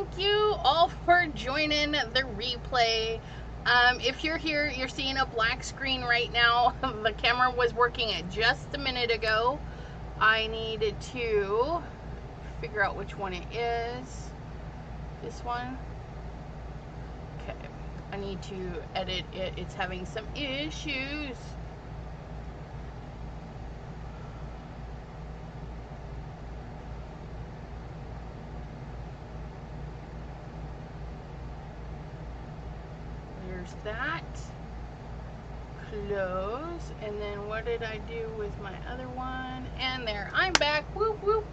thank you all for joining the replay. If you're here, you're seeing a black screen right now. The camera was working just a minute ago. I needed to figure out which one it is. This one? Okay. I need to edit it. It's having some issues. There's that. Close. And then what did I do with my other one? And there. I'm back. Whoop, whoop.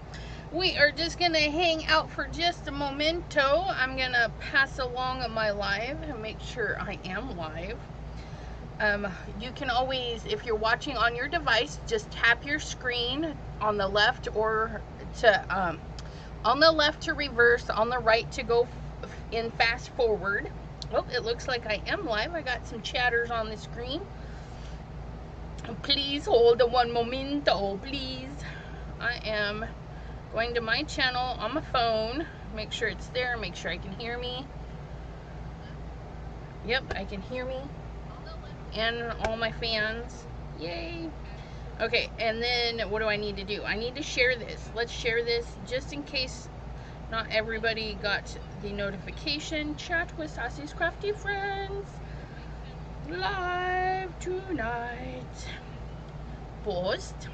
We are just going to hang out for just a momento. I'm going to pass along my live and make sure I am live. You can always, if you're watching on your device, just tap your screen on the left or to, on the left to reverse, on the right to go in fast forward. Oh, it looks like I am live. I got some chatters on the screen. Please hold one momento, please. I am going to my channel on my phone. Make sure it's there. Make sure I can hear me. Yep, I can hear me. And all my fans. Yay. Okay, and then what do I need to do? I need to share this. Let's share this just in case not everybody got the notification. Chat with Sassy's Crafty Friends live tonight. Post.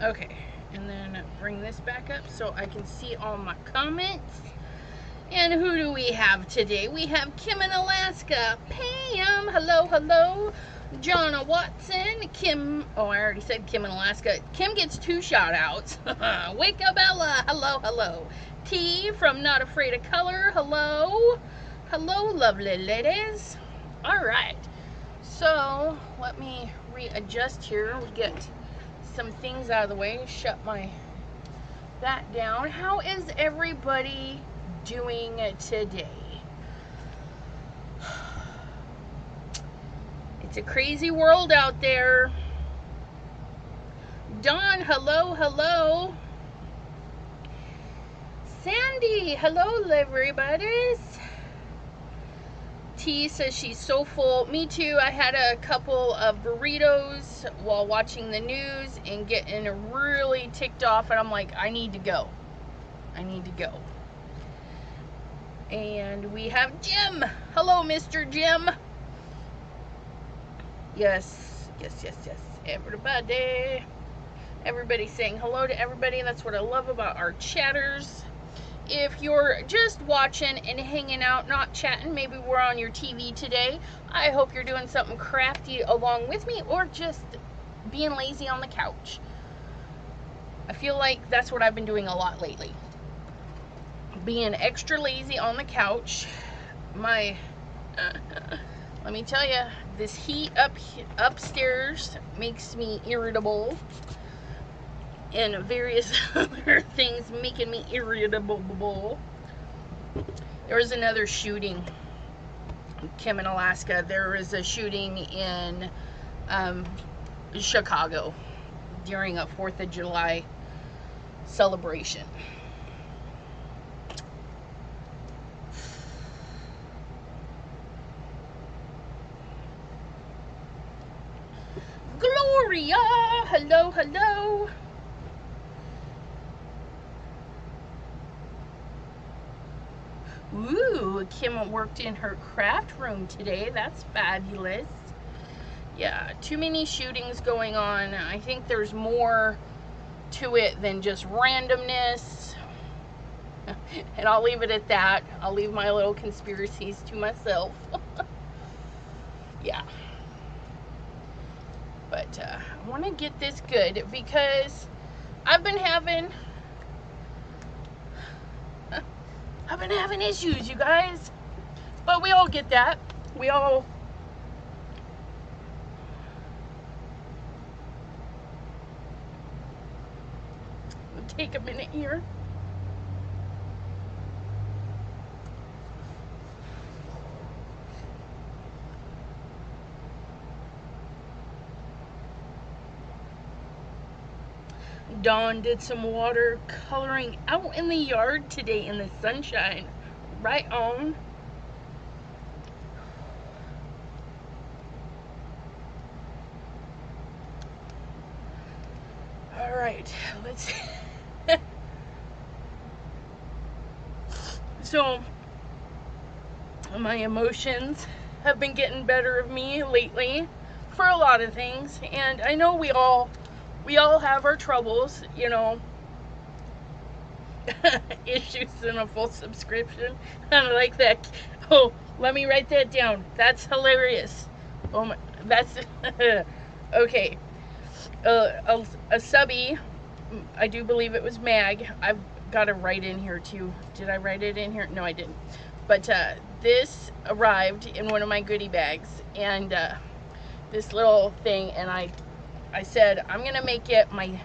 Okay, and then bring this back up so I can see all my comments. And who do we have today? We have Kim in Alaska, Pam, hello, hello, Jonna Watson, Kim, oh, I already said Kim in Alaska. Kim gets 2 shout outs. Wake up, Ella, hello, hello. T from Not Afraid of Color, hello, hello, lovely ladies. All right, so let me readjust here. We get some things out of the way, shut that down. How is everybody doing today? It's a crazy world out there. Dawn, hello, hello. Sandy, hello, everybody. T says she's so full. Me too. I had a couple of burritos while watching the news and getting really ticked off, and I'm like, I need to go. I need to go. And we have Jim. Hello, Mr. Jim. Yes, yes, yes, yes. Everybody. Everybody's saying hello to everybody. That's what I love about our chatters. If you're just watching and hanging out, not chatting, maybe we're on your TV today, I hope you're doing something crafty along with me or just being lazy on the couch. I feel like that's what I've been doing a lot lately. Being extra lazy on the couch. Let me tell you, this heat upstairs makes me irritable, and various other things making me irritable. There was another shooting, Kim in Alaska. There was a shooting in Chicago during a 4th of July celebration. Gloria, hello, hello. Ooh, Kim worked in her craft room today. That's fabulous. Yeah, too many shootings going on. I think there's more to it than just randomness. And I'll leave it at that. I'll leave my little conspiracies to myself. Yeah. But I want to get this good because I've been having issues, you guys. But we all get that. We all take a minute here. Dawn did some watercoloring out in the yard today in the sunshine. Right on. All right, let's. So, my emotions have been getting better of me lately for a lot of things, and I know we all have our troubles, you know. Issues in a full subscription. I like that. Oh, let me write that down. That's hilarious. Oh my, that's okay. A subby, I do believe it was Mag. I've got to write in here too. Did I write it in here? No, I didn't. But this arrived in one of my goodie bags, and this little thing, and I said I'm gonna make it my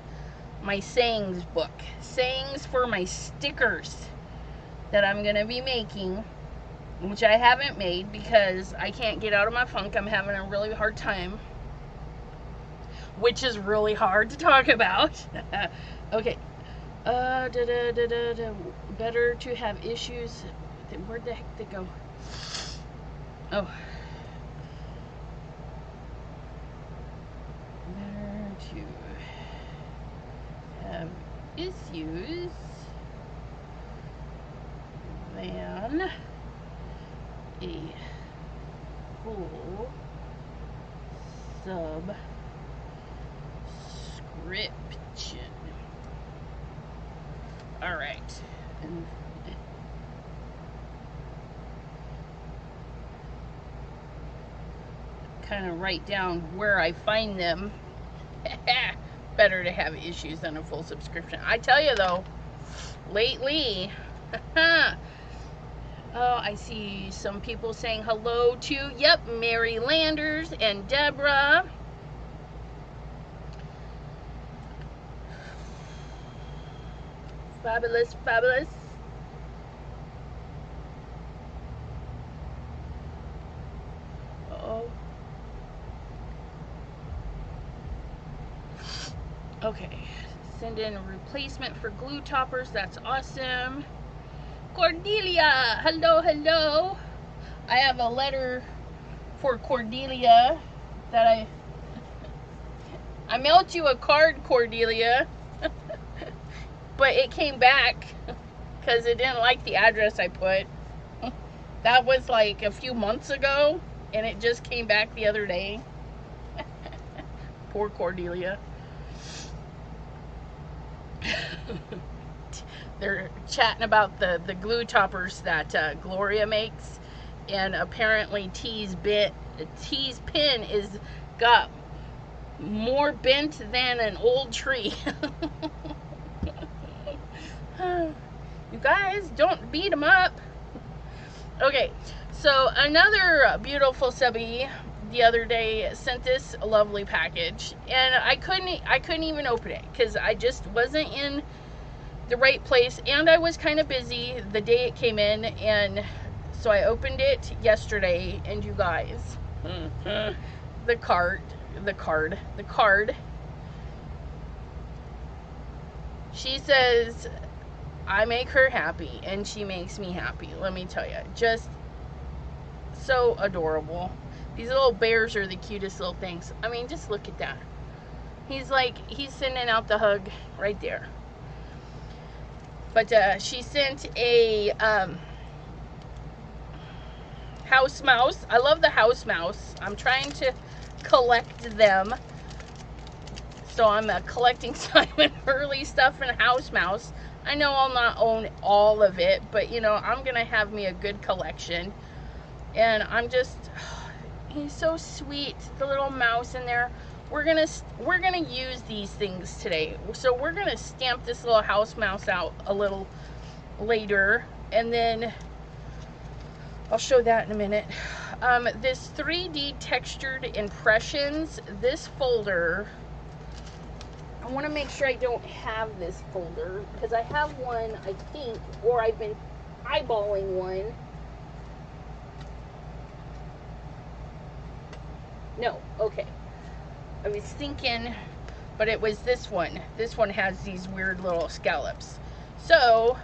sayings book, sayings for my stickers that I'm gonna be making, which I haven't made because I can't get out of my funk. I'm having a really hard time, which is really hard to talk about. Okay. Better to have issues. Where'd the heck did they go? Oh. Better to have issues than a full subscription. All right. And kind of write down where I find them. Better to have issues than a full subscription. I tell you though, lately, oh, I see some people saying hello to, yep, Mary Landers and Deborah. Fabulous, fabulous. Uh-oh. Okay. Send in a replacement for glue toppers. That's awesome. Cordelia. Hello, hello. I have a letter for Cordelia that I mailed you a card, Cordelia. But it came back because it didn't like the address I put. That was like a few months ago, and it just came back the other day. Poor Cordelia. They're chatting about the glue toppers that Gloria makes, and apparently T's pin is got more bent than an old tree. You guys, don't beat them up. Okay, so another beautiful subby the other day sent this lovely package, and I couldn't even open it because I just wasn't in the right place, and I was kind of busy the day it came in, and so I opened it yesterday, and you guys, the card. She says, I make her happy, and she makes me happy. Let me tell you, just so adorable. These little bears are the cutest little things. I mean, just look at that. He's sending out the hug right there. But she sent a house mouse. I love the house mouse. I'm trying to collect them. So I'm collecting Simon Hurley stuff and house mouse. I know I'll not own all of it, but you know, I'm gonna have me a good collection. And I'm just, he's so sweet, the little mouse in there. We're gonna use these things today. So we're gonna stamp this little house mouse out a little later, and then I'll show that in a minute. This 3D textured impressions, this folder, I want to make sure I don't have this folder, because I have one, I think, or I've been eyeballing one. No, okay. I was thinking but it was this one. This one has these weird little scallops. So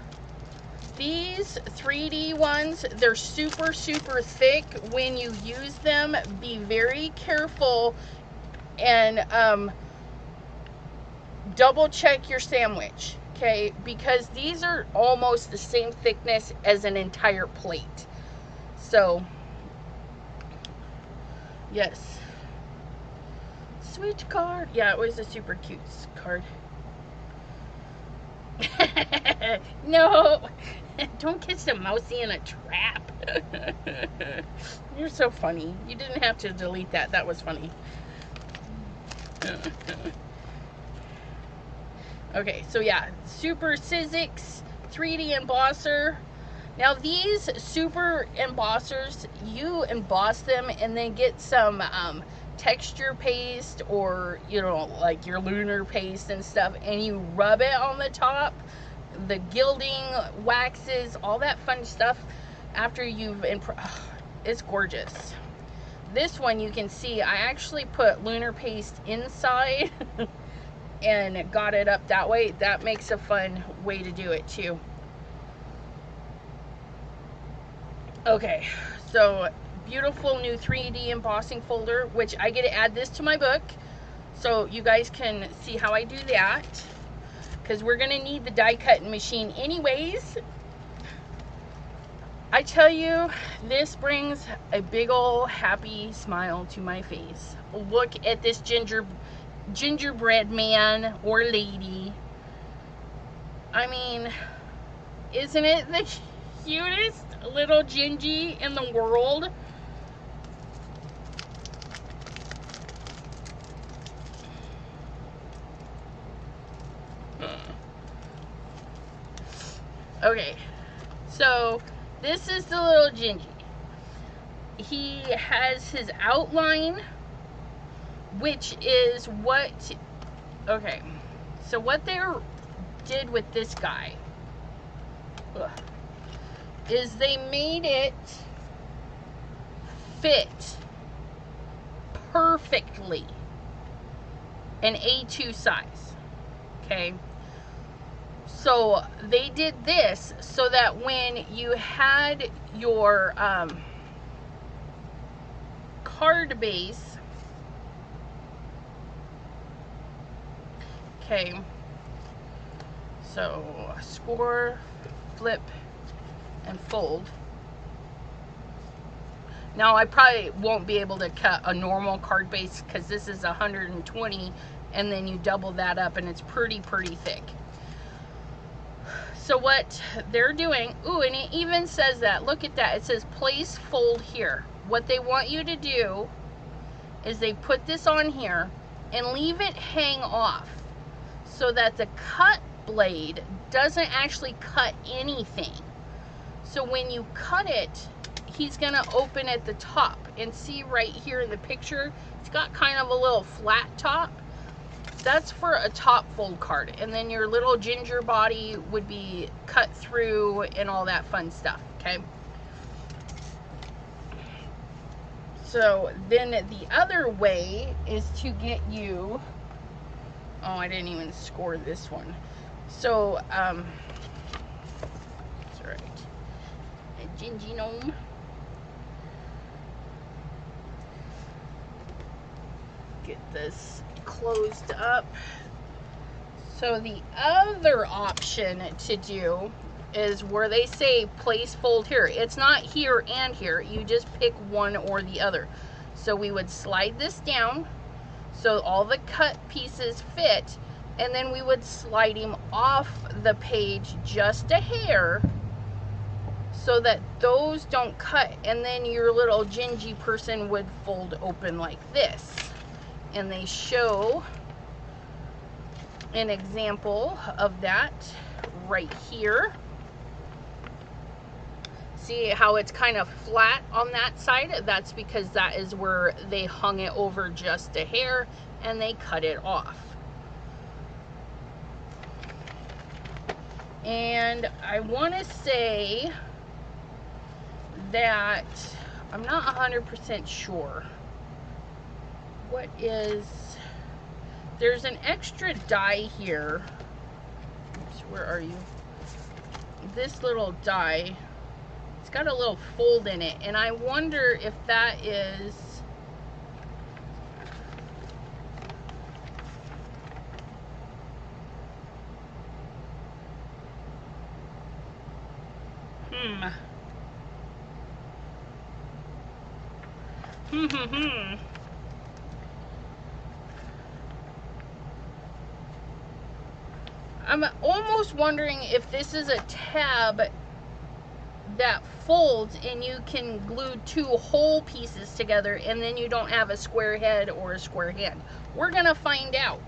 these 3D ones, they're super, super thick. When you use them, be very careful and double check your sandwich, okay? Because these are almost the same thickness as an entire plate. So, yes. Switch card. Yeah, it was a super cute card. No, don't catch the mousey in a trap. You're so funny. You didn't have to delete that. That was funny. Okay, so yeah, Super Sizzix 3D embosser. Now these super embossers, you emboss them and then get some texture paste, or like your lunar paste and stuff, and you rub it on the top, the gilding, waxes, all that fun stuff after you've it's gorgeous. This one, you can see I actually put lunar paste inside and got it up that way. That makes a fun way to do it too. Okay, so beautiful new 3D embossing folder, which I get to add this to my book, so you guys can see how I do that, because we're gonna need the die cutting machine anyways. I tell you, this brings a big ol' happy smile to my face. Look at this gingerbread man or lady. I mean, isn't it the cutest little Gingy in the world? Okay, so this is the little Gingy. He has his outline, which is what, okay, so what they did with this guy is they made it fit perfectly an A2 size, okay? So they did this so that when you had your card base, okay, so score, flip, and fold. Now I probably won't be able to cut a normal card base because this is 120, and then you double that up and it's pretty thick. So what they're doing, ooh, and it even says that, look at that, it says place fold here. What they want you to do is they put this on here and leave it hang off so that the cut blade doesn't actually cut anything. So when you cut it, he's gonna open at the top, and see right here in the picture, it's got kind of a little flat top. That's for a top fold card, and then your little ginger body would be cut through and all that fun stuff, okay? So then the other way is to get you, oh, I didn't even score this one. So, it's all right. A gingy gnome. Get this closed up. So the other option to do is where they say place fold here. It's not here and here. You just pick one or the other. So we would slide this down so all the cut pieces fit, and then we would slide him off the page just a hair so that those don't cut, and then your little gingy person would fold open like this. And they show an example of that right here. See how it's kind of flat on that side? That's because that is where they hung it over just a hair and they cut it off. And I want to say that I'm not 100% sure. What is, There's an extra die here. Oops, where are you? This little die. It's got a little fold in it, and I wonder if that is... I'm almost wondering if this is a tab that folds and you can glue two whole pieces together and then you don't have a square head or a square hand. We're gonna find out.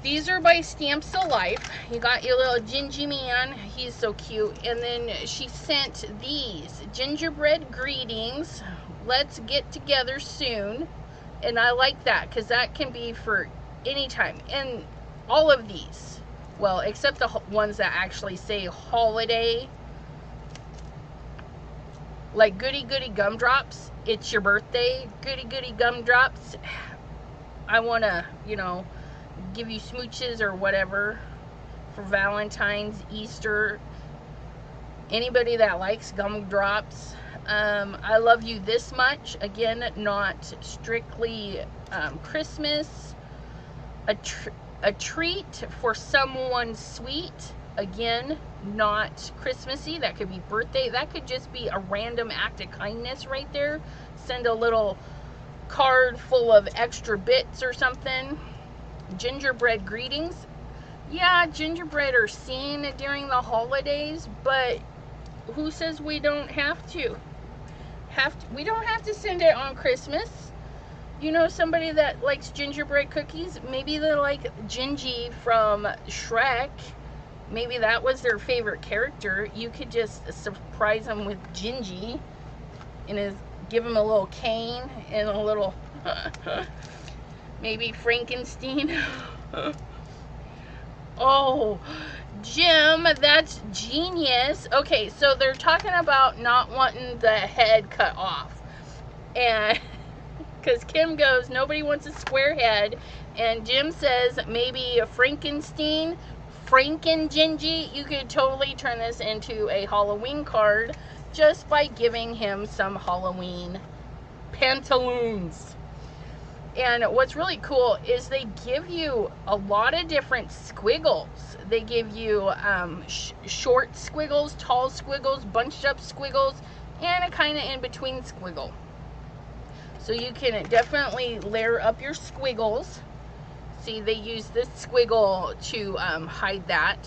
These are by Stamps of Life. You got your little Gingy man. He's so cute. And then she sent these gingerbread greetings. Let's get together soon. And I like that because that can be for any time. And all of these, well, except the ones that actually say holiday, like Goody Goody Gumdrops. It's your birthday. Goody Goody Gumdrops. I want to, you know, give you smooches or whatever for Valentine's, Easter, anybody that likes gumdrops. I love you this much. Again, not strictly Christmas. A treat for someone sweet. Again, not Christmassy. That could be birthday. That could just be a random act of kindness right there. Send a little card full of extra bits or something. Gingerbread greetings. Yeah, gingerbread are seen during the holidays, but who says we don't have to? We don't have to send it on Christmas. You know somebody that likes gingerbread cookies? Maybe they like Gingy from Shrek. Maybe that was their favorite character. You could just surprise them with Gingy and give him a little cane and a little maybe Frankenstein. Oh, Jim, that's genius. Okay, so they're talking about not wanting the head cut off. And because Kim goes, nobody wants a square head. And Jim says, maybe a Frankenstein, Franken-Gingy. You could totally turn this into a Halloween card just by giving him some Halloween pantaloons. And what's really cool is they give you a lot of different squiggles. They give you short squiggles, tall squiggles, bunched up squiggles, and a kind of in-between squiggle. So you can definitely layer up your squiggles. See, they use this squiggle to hide that.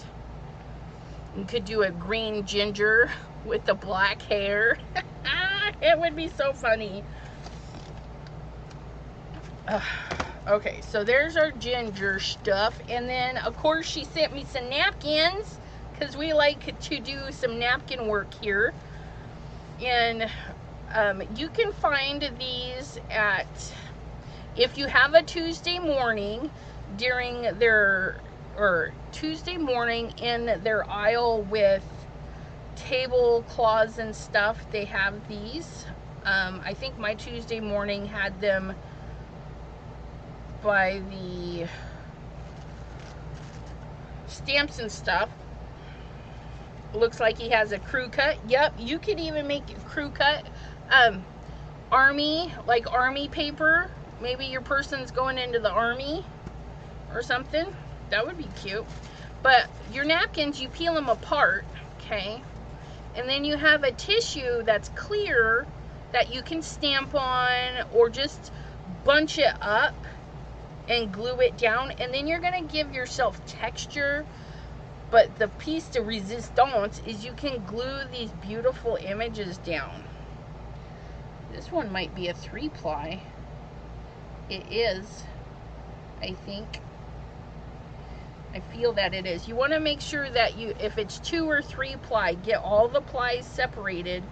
You could do a green ginger with the black hair. It would be so funny. Okay, so there's our ginger stuff. And then, of course, she sent me some napkins because we like to do some napkin work here. And you can find these at, if you have a Tuesday morning during their, or Tuesday morning in their aisle with tablecloths and stuff, they have these. I think my Tuesday morning had them by the Stamps and Stuff. Looks like he has a crew cut. Yep, you could even make crew cut army, like army paper. Maybe your person's going into the army or something. That would be cute. But your napkins, you peel them apart, okay? And then you have a tissue that's clear that you can stamp on or just bunch it up and glue it down, and then you're gonna give yourself texture. But the piece de resistance is you can glue these beautiful images down. This one might be a 3-ply. It is, I think. I feel that it is. You want to make sure that you, if it's 2 or 3-ply, get all the plies separated.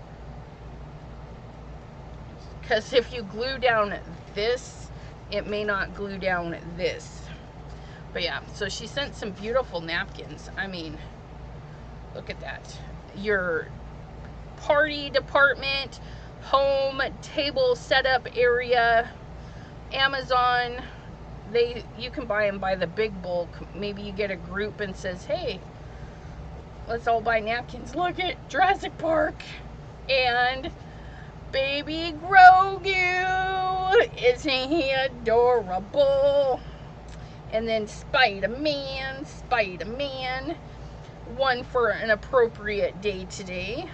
Because if you glue down this, it may not glue down this. But yeah, so she sent some beautiful napkins. I mean, look at that. Your party department, home, table setup area, Amazon, you can buy them by the big bulk. Maybe you get a group and says, hey, let's all buy napkins. Look at Jurassic Park and baby Grogu. Isn't he adorable? And then Spider-Man. One for an appropriate day today.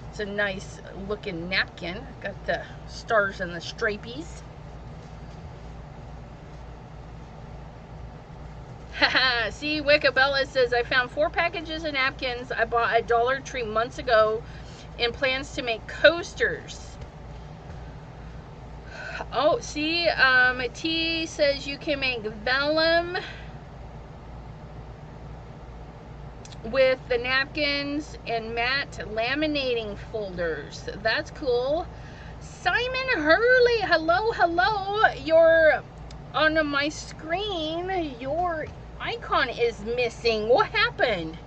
It's a nice looking napkin. Got the stars and the stripies. Haha, see, Wickabella says, I found 4 packages of napkins I bought at Dollar Tree months ago in plans to make coasters. Oh, see, T says you can make vellum with the napkins and matte laminating folders. That's cool. Simon Hurley, hello. You're on my screen. Your icon is missing. What happened?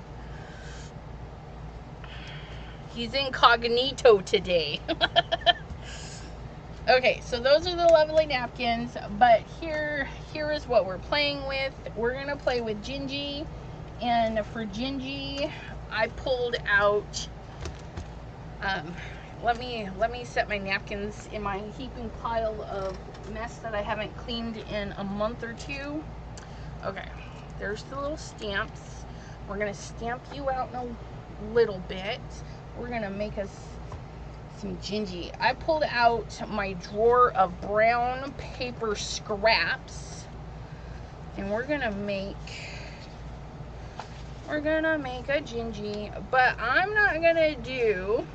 He's incognito today. Okay, so those are the lovely napkins, but here is what we're playing with. We're gonna play with Gingy, and for Gingy, I pulled out. Let me set my napkins in my heaping pile of mess that I haven't cleaned in a month or two. Okay, there's the little stamps. We're gonna stamp you out in a little bit. We're gonna make us some Gingy. I pulled out my drawer of brown paper scraps, and we're gonna make a Gingy, but I'm not gonna do.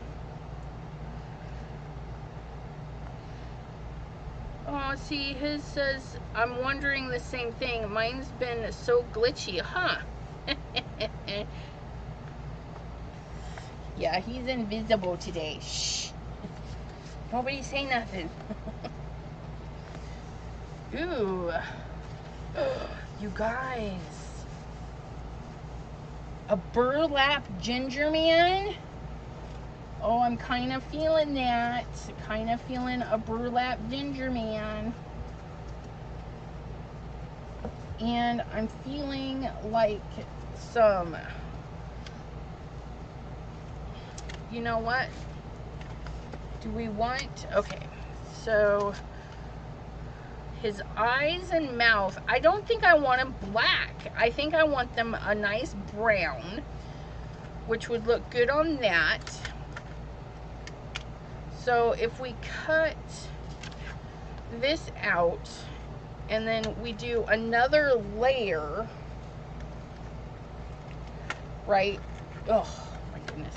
Oh, see, his says, I'm wondering the same thing. Mine's been so glitchy, huh? Yeah, he's invisible today. Shh. Nobody say nothing. Ooh. You guys. A burlap ginger man? Oh, I'm kind of feeling that. Kind of feeling a burlap ginger man. And I'm feeling like some... You know what? Do we want... Okay, so... His eyes and mouth, I don't think I want them black. I think I want them a nice brown, which would look good on that. So if we cut this out and then we do another layer, right? Oh my goodness.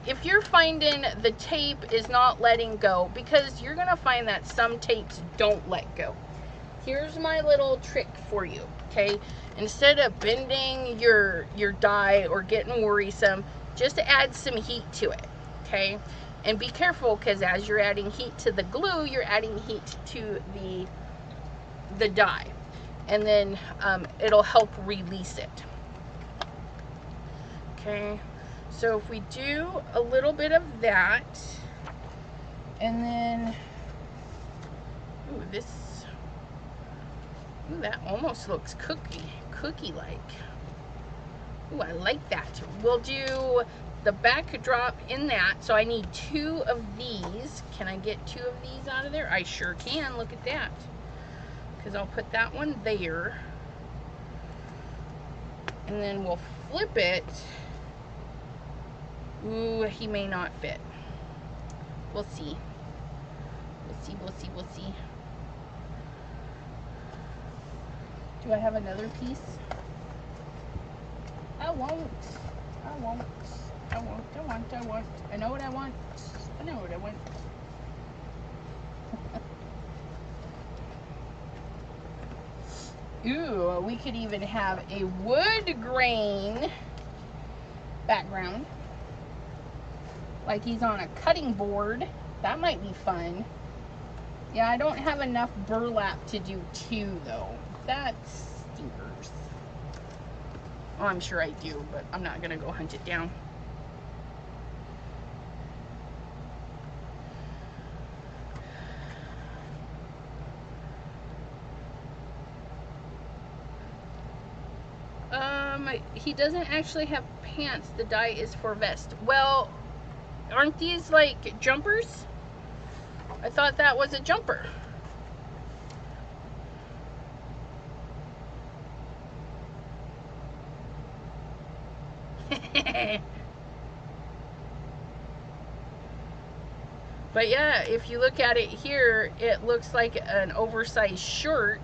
If you're finding the tape is not letting go, because you're gonna find that some tapes don't let go. Here's my little trick for you, okay? Instead of bending your die or getting worrisome, just add some heat to it, okay? And be careful, because as you're adding heat to the glue, you're adding heat to the die, and then it'll help release it. Okay. So if we do a little bit of that, and then, that almost looks cookie-like. Ooh, I like that. We'll do the backdrop in that, so I need 2 of these. Can I get 2 of these out of there? I sure can, look at that. Because I'll put that one there, and then we'll flip it. Ooh, he may not fit. We'll see. We'll see. Do I have another piece? I won't. I know what I want. Ooh, we could even have a wood grain background. Like he's on a cutting board. That might be fun. Yeah, I don't have enough burlap to do 2 though. That stinkers. Oh, I'm sure I do, but I'm not gonna go hunt it down. He doesn't actually have pants. The dye is for vest. Well, aren't these like jumpers? I thought that was a jumper. But yeah, if you look at it here, it looks like an oversized shirt.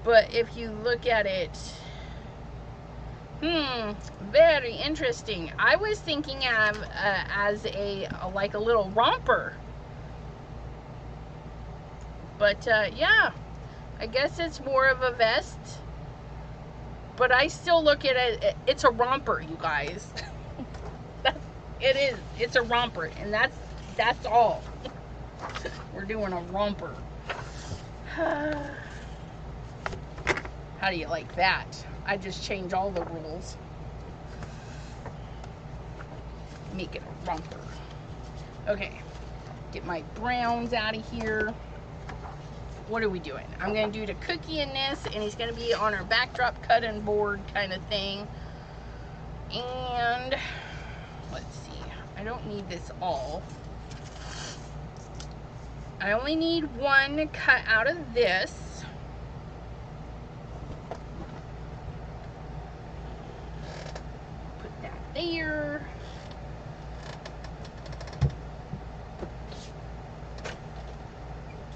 But if you look at it, very interesting. I was thinking of as a like a little romper. But yeah, I guess it's more of a vest. But I still look at it, it's a romper, you guys. It is. It's a romper, and that's all. We're doing a romper. How do you like that? I just change all the rules. Make it a romper. Okay. Get my browns out of here. What are we doing? I'm going to do the cookie in this, and he's going to be on our backdrop cutting board kind of thing. And let's see. I don't need this all. I only need one cut out of this. Put that there.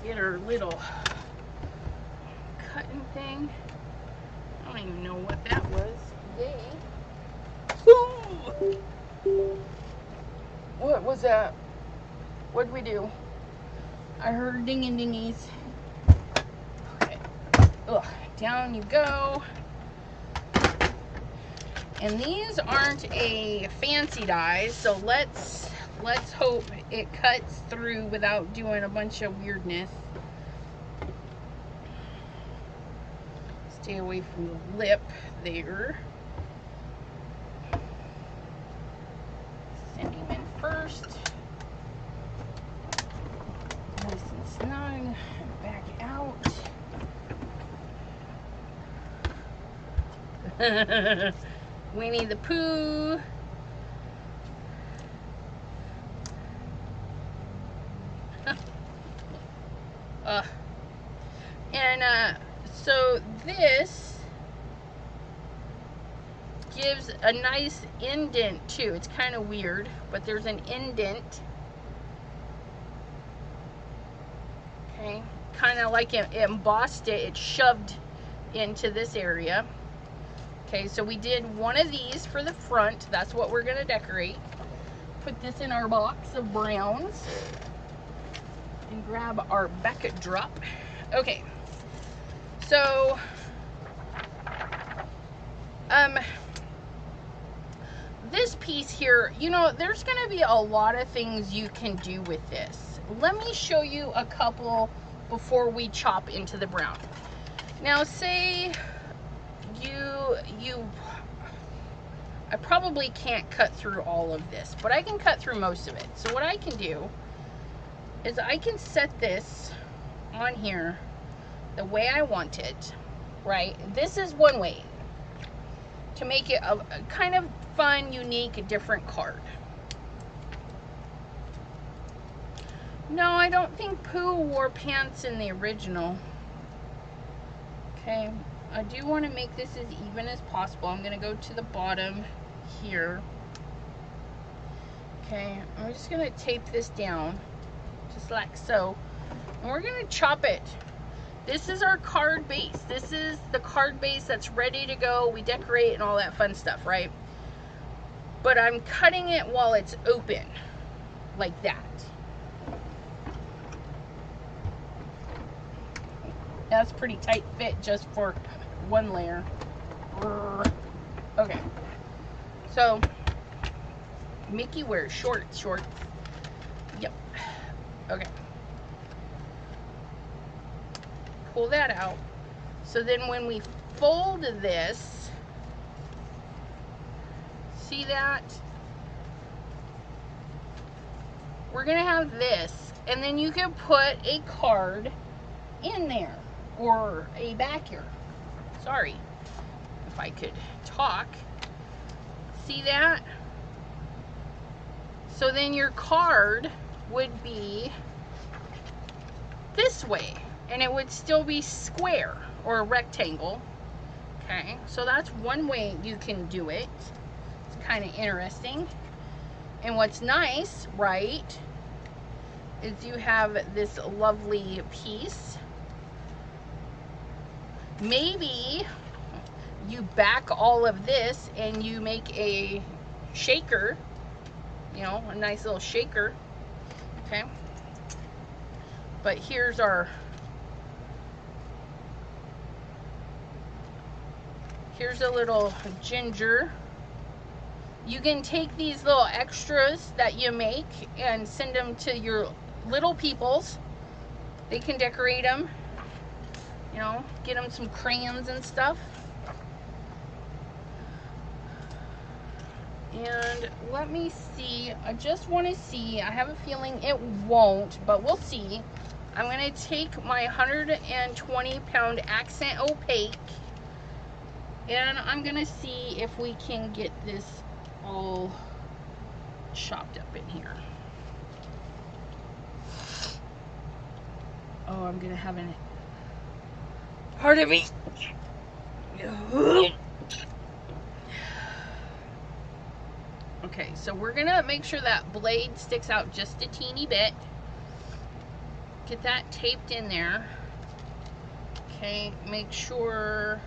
Get our little cutting thing. I don't even know what that was. Ooh. What was that? What did we do? I heard ding-a-dingies. Okay. Ugh. Down you go. And these aren't a fancy die, so let's hope it cuts through without doing a bunch of weirdness. Stay away from the lip there. Send him in first. Nice and snug. And back out. Winnie the Pooh. So this gives a nice indent too. It's kind of weird, but there's an indent. Okay, kind of like it embossed it. It shoved into this area. Okay, so we did one of these for the front. That's what we're going to decorate. Put this in our box of browns and grab our backdrop. Okay, so this piece here, you know, there's going to be a lot of things you can do with this. Let me show you a couple before we chop into the brown. Now, say I probably can't cut through all of this, but I can cut through most of it. So what I can do is I can set this on here the way I want it, right? This is one way to make it a kind of fun, unique, different card. No, I don't think Pooh wore pants in the original. Okay, I do want to make this as even as possible. I'm going to go to the bottom here. Okay, I'm just going to tape this down, just like so. And we're going to chop it. This is our card base. This is the card base that's ready to go. We decorate and all that fun stuff, right? But I'm cutting it while it's open, like that. That's pretty tight fit just for one layer. Okay. So, Mickey wears shorts. Yep. Okay. Pull that out. So then when we fold this, see that? We're going to have this. And then you can put a card in there. Or a backer. Sorry. If I could talk. See that? So then your card would be this way, and it would still be square or a rectangle. Okay, so that's one way you can do it. It's kind of interesting. And what's nice, right, is you have this lovely piece. Maybe you back all of this and you make a shaker, you know, a nice little shaker. Okay, but here's a little ginger. You can take these little extras that you make and send them to your little peoples. They can decorate them, you know, get them some crayons and stuff. And let me see, I just want to see, I have a feeling it won't, but we'll see. I'm going to take my 120 pound accent opaque, and I'm going to see if we can get this all chopped up in here. Oh, I'm going to have a part of me. Okay, so we're gonna make sure that blade sticks out just a teeny bit. Get that taped in there. Okay, make sure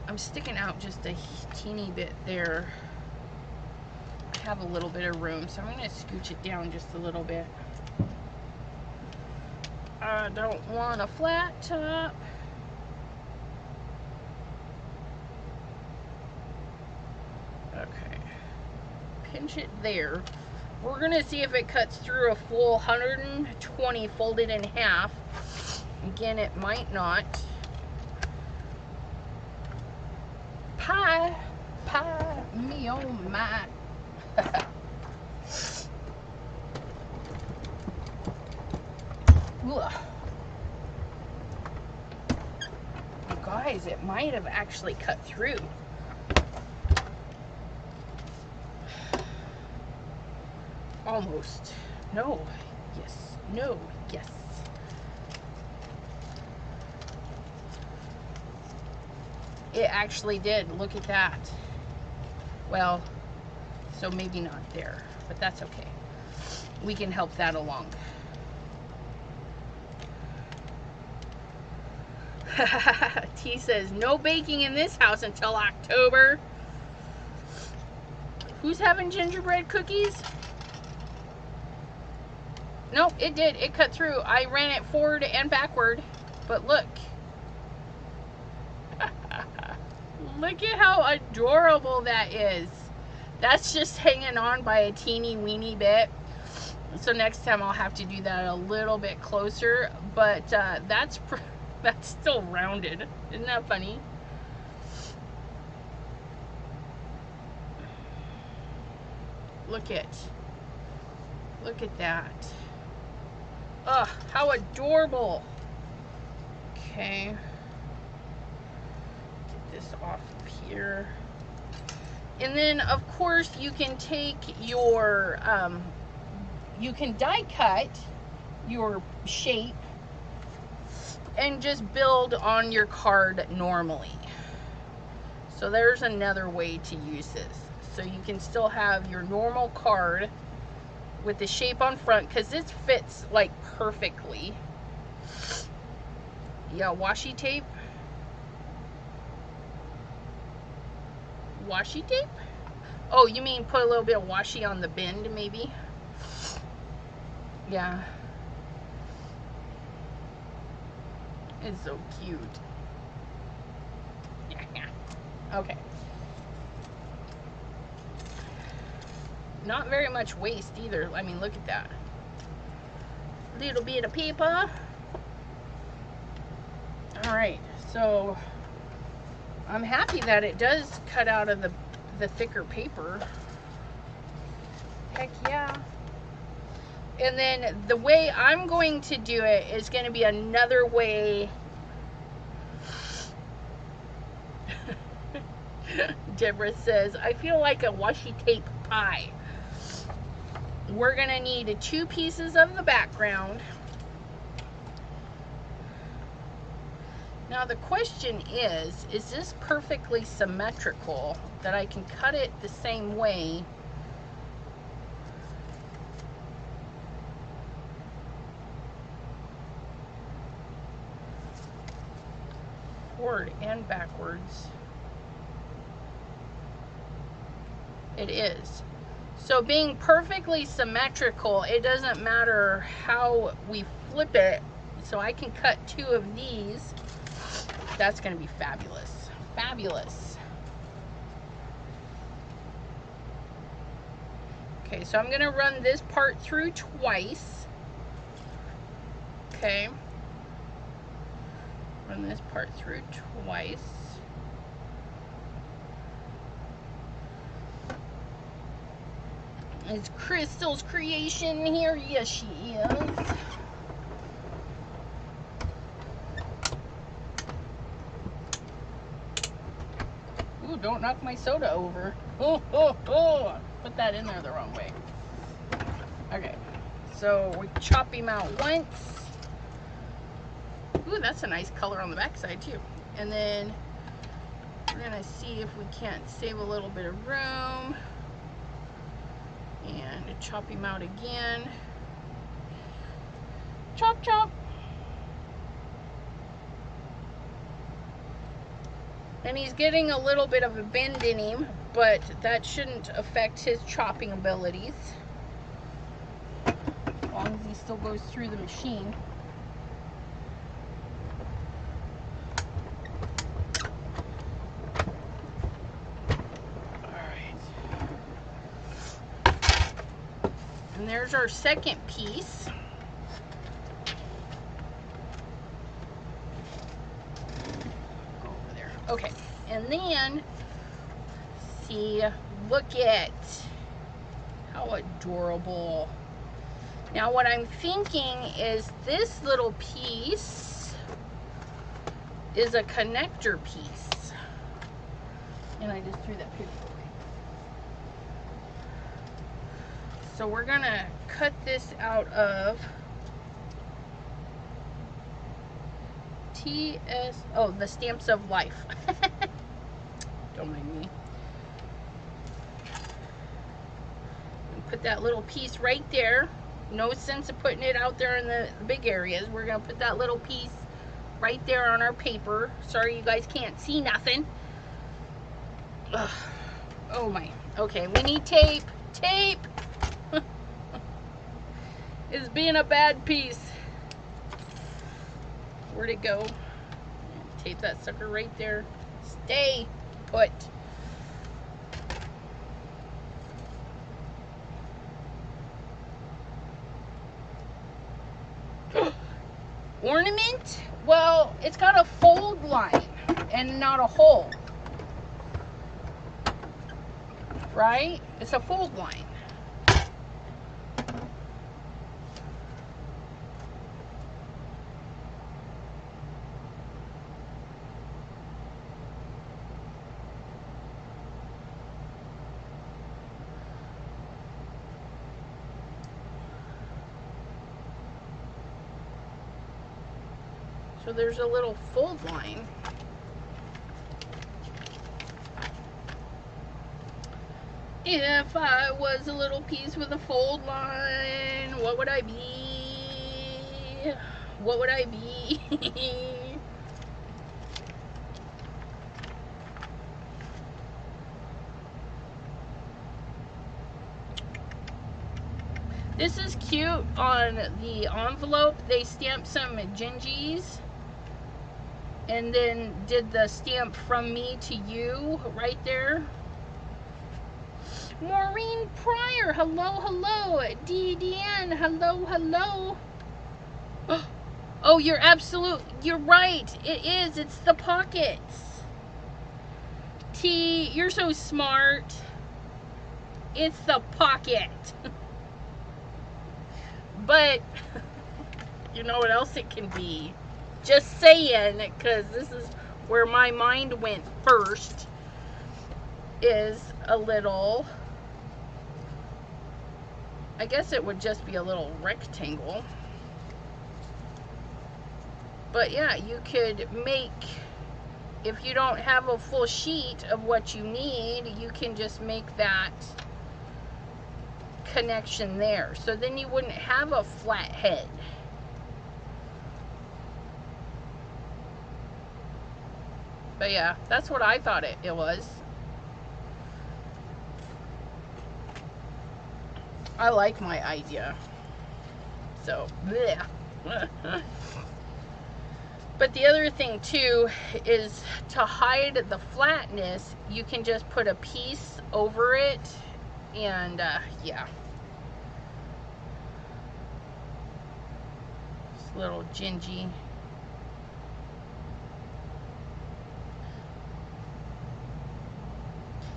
I'm sticking out just a teeny bit there. I have a little bit of room, so I'm gonna scooch it down just a little bit. I don't want a flat top. Okay, pinch it there. We're gonna see if it cuts through a full 120 folded in half. Again, it might not. Pie, me oh my. Guys, it might have actually cut through. Almost. No. Yes. No. Yes. It actually did. Look at that. Well, so maybe not there, but that's okay. We can help that along. T says, no baking in this house until October. Who's having gingerbread cookies? Nope, it did. It cut through. I ran it forward and backward. But look. Look at how adorable that is. That's just hanging on by a teeny weeny bit. So next time I'll have to do that a little bit closer. But that's still rounded. Isn't that funny? Look at that. Ugh, how adorable. Okay. Get this off of here. And then, of course, you can take your, you can die cut your shape and just build on your card normally. So there's another way to use this. So you can still have your normal card with the shape on front, because this fits like perfectly. Yeah, washi tape. Washi tape? Oh, you mean put a little bit of washi on the bend, maybe? Yeah. It's so cute. Okay. Not very much waste either. I mean, look at that. Little bit of paper. Alright, so I'm happy that it does cut out of the thicker paper. Heck yeah. And then the way I'm going to do it is going to be another way Deborah says, I feel like a washi tape pie. We're going to need 2 pieces of the background. Now the question is this perfectly symmetrical that I can cut it the same way? Forward and backwards. It is. So being perfectly symmetrical, it doesn't matter how we flip it. So I can cut 2 of these. That's going to be fabulous. Fabulous. Okay, so I'm going to run this part through twice. Okay. Run this part through twice. Is Crystal's creation here? Yes, she is. Ooh, don't knock my soda over. Oh, oh, oh. Put that in there the wrong way. Okay, so we chop him out once. Ooh, that's a nice color on the back side too. And then we're gonna see if we can't save a little bit of room. And chop him out again. Chop, chop. And he's getting a little bit of a bend in him, but that shouldn't affect his chopping abilities. As long as he still goes through the machine. And there's our second piece. Go over there. Okay, and then see, look at how adorable. Now what I'm thinking is this little piece is a connector piece. And I just threw that paper away. So we're gonna cut this out of the Stamps of Life. Don't mind me. Put that little piece right there. No sense of putting it out there in the big areas. We're gonna put that little piece right there on our paper. Sorry you guys can't see nothing. Ugh. Oh my. Okay, we need tape. Tape! Is being a bad piece. Where'd it go? Tape that sucker right there. Stay put. Ornament? Well, it's got a fold line and not a hole. Right? It's a fold line. So there's a little fold line. If I was a little piece with a fold line, what would I be? What would I be? This is cute. On the envelope, they stamped some gingies and then did the stamp from me to you right there. Maureen Pryor, hello, hello. Deanne, hello, hello. Oh, you're right. It is. It's the pockets. T, you're so smart. It's the pocket. But you know what else it can be? Just saying, because this is where my mind went first. is a little, I guess it would just be a little rectangle. But yeah, you could make, if you don't have a full sheet of what you need, you can just make that connection there. So then you wouldn't have a flat head. But yeah, that's what I thought it was. I like my idea. So, bleh. But the other thing too is to hide the flatness, you can just put a piece over it, and yeah. Just a little gingy.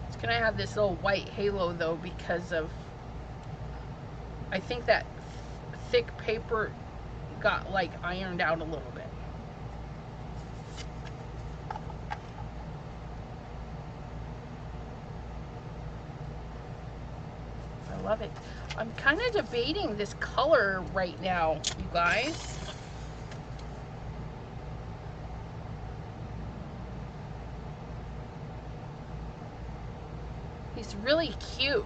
It's gonna have this little white halo though because of, I think that thick paper got like ironed out a little bit. I love it. I'm kind of debating this color right now, you guys. He's really cute.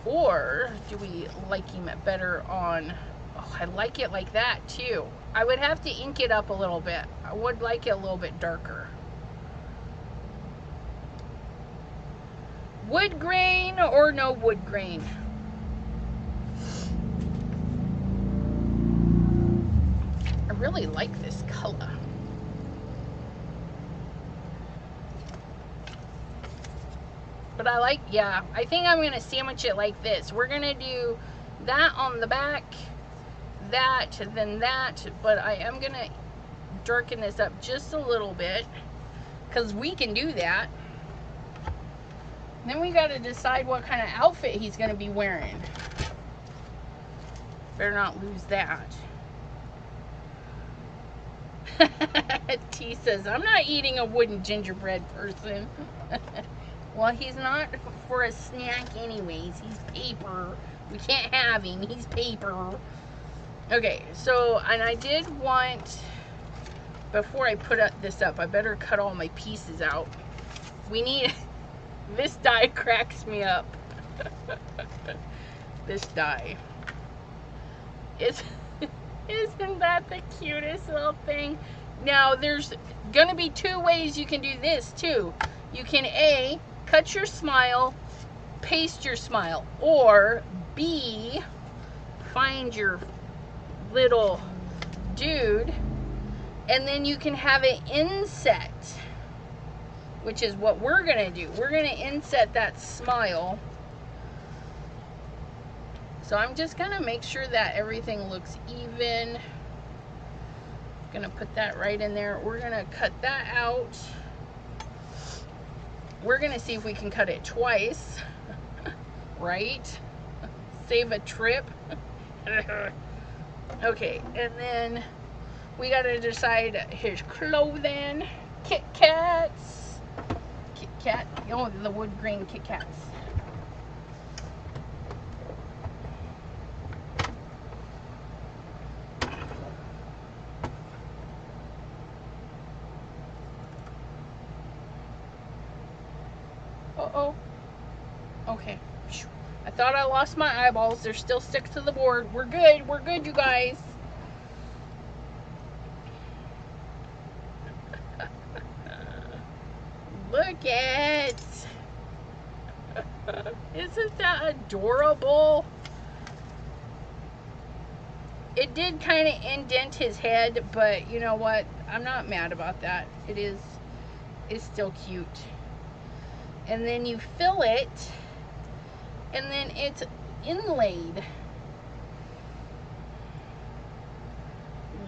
Or do we like him better on, oh, I like it like that too. I would have to ink it up a little bit. I would like it a little bit darker. Wood grain or no wood grain? I really like this color. But I like, yeah, I think I'm going to sandwich it like this. We're going to do that on the back, that, then that. But I am going to darken this up just a little bit, because we can do that. Then we got to decide what kind of outfit he's going to be wearing. Better not lose that. T says, I'm not eating a wooden gingerbread person. Well, he's not for a snack anyways. He's paper. We can't have him. He's paper. Okay, so, and I did want, before I put this up, I better cut all my pieces out. We need, this die cracks me up. This die. Isn't that the cutest little thing? Now, there's going to be two ways you can do this, too. You can, A, cut your smile, paste your smile, or B, find your little dude, and then you can have it inset, which is what we're going to do. We're going to inset that smile. So I'm just going to make sure that everything looks even. Going to put that right in there. We're going to cut that out. We're going to see if we can cut it twice. Right? Save a trip. Okay, and then we got to decide his clothing. Kit Kats. Kit Kat. Oh, the wood grain Kit Kats. Uh-oh. Okay. I thought I lost my eyeballs. They're still stuck to the board. We're good. We're good, you guys. Look at. Isn't that adorable? It did kind of indent his head, but you know what? I'm not mad about that. It's still cute. And then you fill it, and then it's inlaid.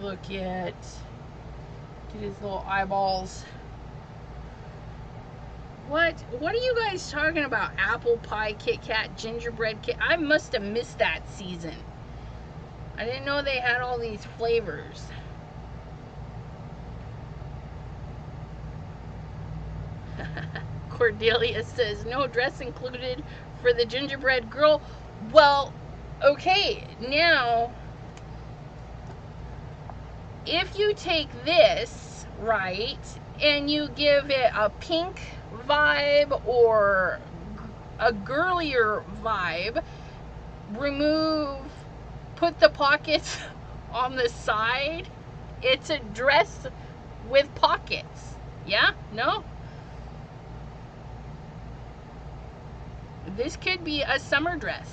Look at his little eyeballs. What are you guys talking about? Apple pie, Kit Kat, gingerbread kit. I must have missed that season. I didn't know they had all these flavors. Cordelia says, no dress included for the gingerbread girl. Well, okay, now, if you take this, right, and you give it a pink vibe or a girlier vibe, put the pockets on the side, it's a dress with pockets. Yeah? No? This could be a summer dress.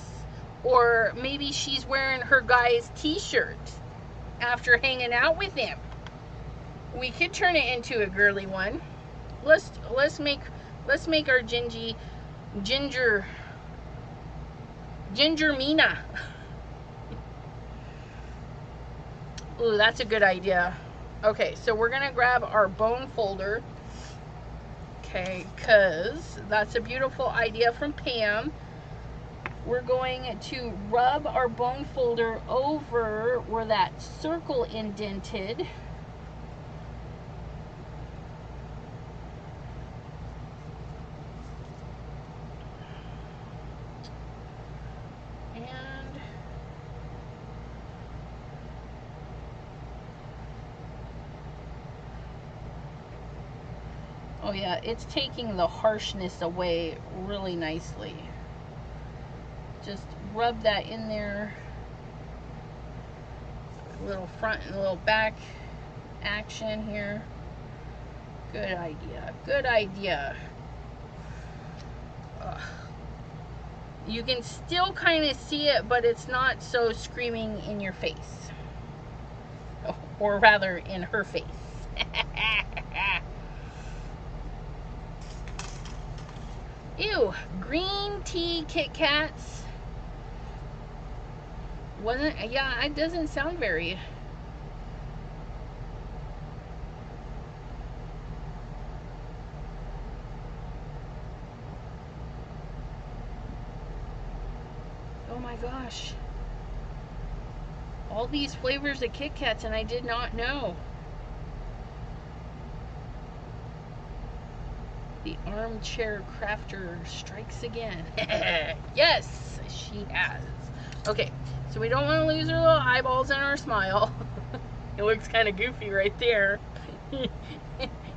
Or maybe she's wearing her guy's t-shirt after hanging out with him. We could turn it into a girly one. Let's make our Ginger Mina. Ooh, that's a good idea. Okay, so we're gonna grab our bone folder. Okay, because that's a beautiful idea from Pam. We're going to rub our bone folder over where that circle indented. And oh yeah, it's taking the harshness away really nicely. Just rub that in there. A little front and a little back action here. Good idea. Good idea. Ugh. You can still kind of see it, but it's not so screaming in your face. Or rather, in her face. Ew, green tea Kit Kats. Yeah, it doesn't sound very. Oh my gosh. All these flavors of Kit Kats and I did not know. The armchair crafter strikes again. Yes, she has. Okay, so we don't want to lose our little eyeballs and our smile. It looks kind of goofy right there.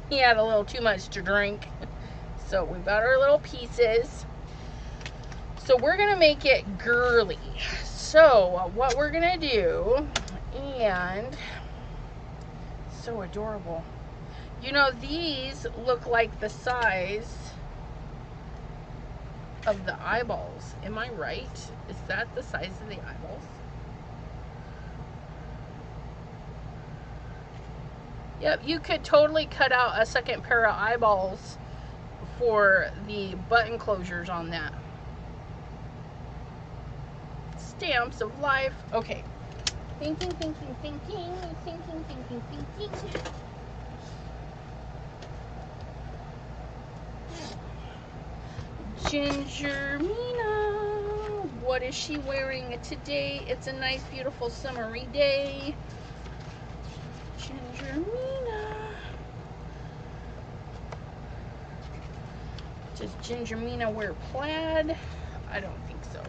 He had a little too much to drink. So we've got our little pieces. So we're going to make it girly. So what we're going to do, and so adorable. You know, these look like the size of the eyeballs. Am I right? Is that the size of the eyeballs? Yep, you could totally cut out a second pair of eyeballs for the button closures on that. Stamps of life. Okay. Thinking. Ginger Mina. What is she wearing today? It's a nice, beautiful summery day. Ginger Mina. Does Ginger Mina wear plaid? I don't think so.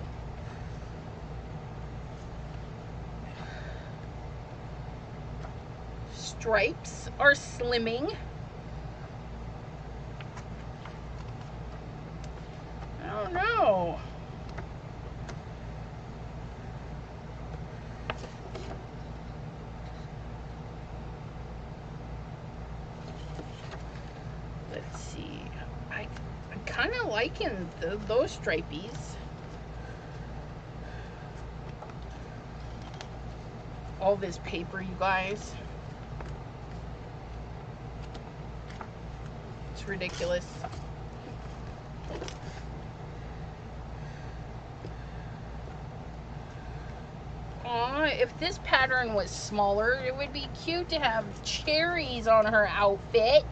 Stripes are slimming. I don't know. Let's see. I'm kind of liking those stripies. All this paper, you guys. It's ridiculous. Aw, if this pattern was smaller, it would be cute to have cherries on her outfit.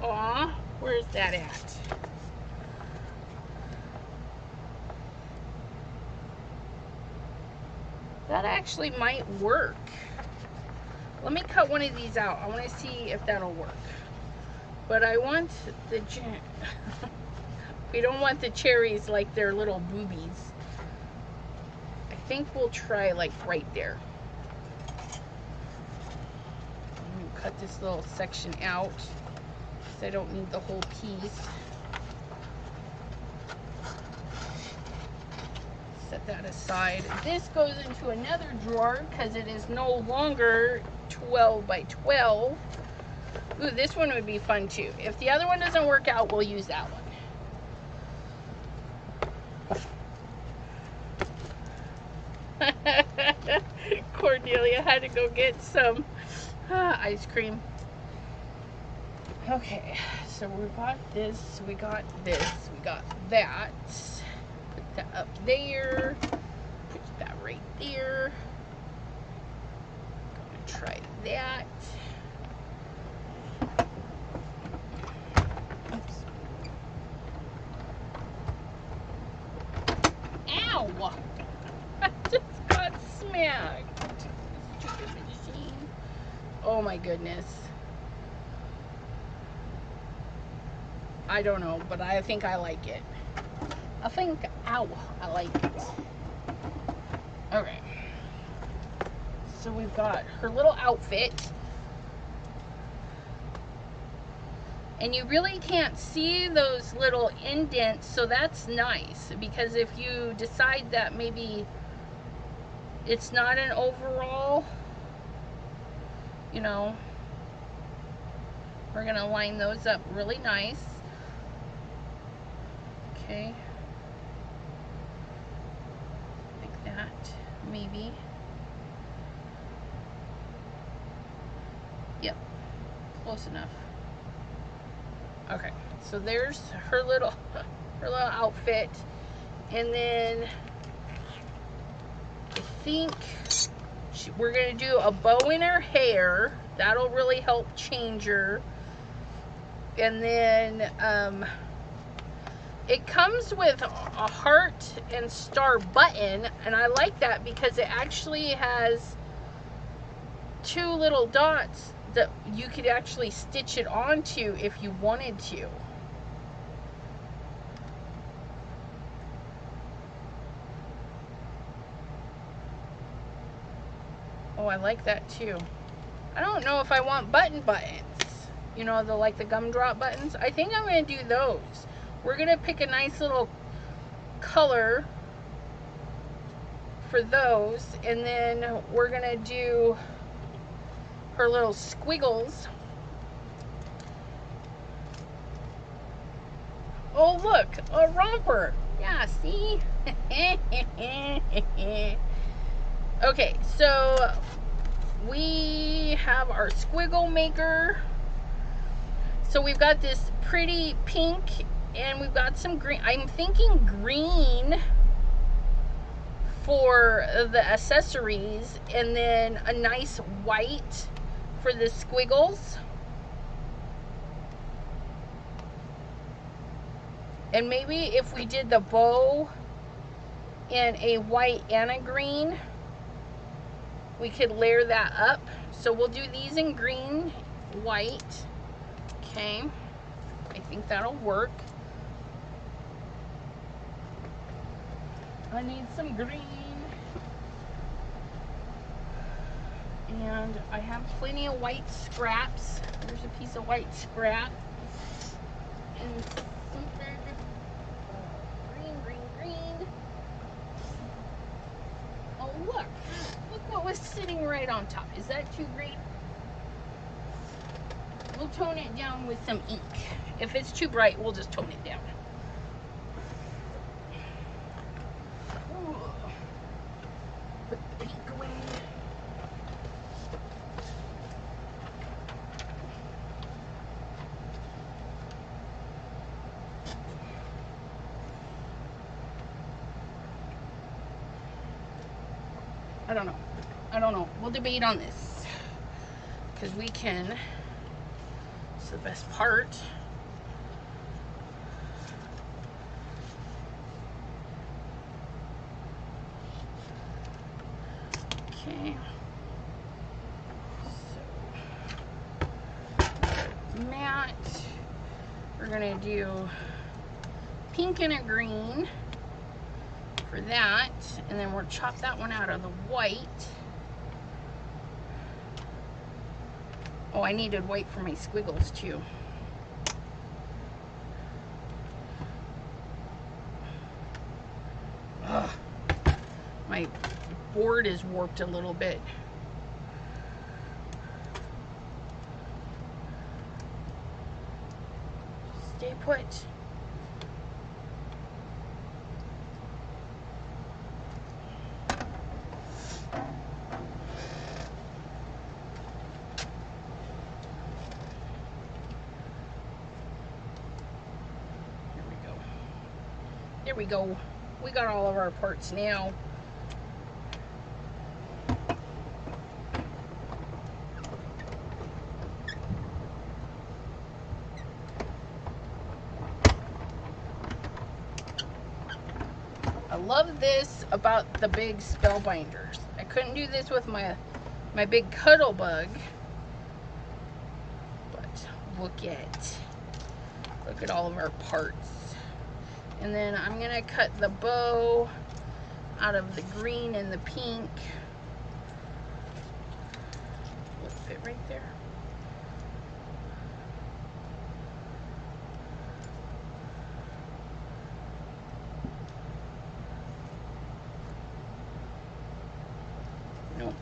Aw, where's that at? That actually might work. Let me cut one of these out. I want to see if that'll work. But I want the we don't want the cherries like they're little boobies. I think we'll try like right there. I'm gonna cut this little section out because I don't need the whole piece. Set that aside. This goes into another drawer because it is no longer 12 by 12. Ooh, this one would be fun too. If the other one doesn't work out, we'll use that one. Cornelia had to go get some ice cream. Okay, so we got this, we got this, we got that. Put that up there. Put that right there. Gonna try that. Oops. Ow! I just got smacked. Stupid machine. Oh my goodness. I don't know, but I think I like it. Ow, I like it. Okay. So we've got her little outfit. And you really can't see those little indents, so that's nice. Because if you decide that maybe it's not an overall, you know, we're going to line those up really nice. Okay. Like that, maybe. Yep, close enough. Okay, so there's her little outfit. And then I think we're going to do a bow in her hair. That'll really help change her. And then it comes with a heart and star button, and I like that because it actually has two little dots that you could actually stitch it onto if you wanted to. Oh, I like that too. I don't know if I want buttons. You know, like the gumdrop buttons. I think I'm going to do those. We're going to pick a nice little color for those. And then we're going to do her little squiggles. Oh, look, a romper. Yeah, see? Okay, so we have our squiggle maker. So we've got this pretty pink and we've got some green. I'm thinking green for the accessories and then a nice white for the squiggles. And maybe if we did the bow in a white and a green, we could layer that up. So we'll do these in green, white. Okay, I think that'll work. I need some green. And I have plenty of white scraps. There's a piece of white scrap. And some green. Oh, look. Look what was sitting right on top. Is that too green? We'll tone it down with some ink. If it's too bright, we'll just tone it down. Ooh. Put the pink away. I don't know. We'll debate on this. Because we can. It's the best part. Okay. So, matte. We're gonna do pink and a green for that, and then we'll chop that one out of the white. Oh, I needed white for my squiggles too. Ugh. My board is warped a little bit. Stay put. There we go. We got all of our parts now. I love this about the big spellbinders. I couldn't do this with my big cuddle bug. But look at all of our parts. And then I'm gonna cut the bow out of the green and the pink. Will it fit right there? Nope.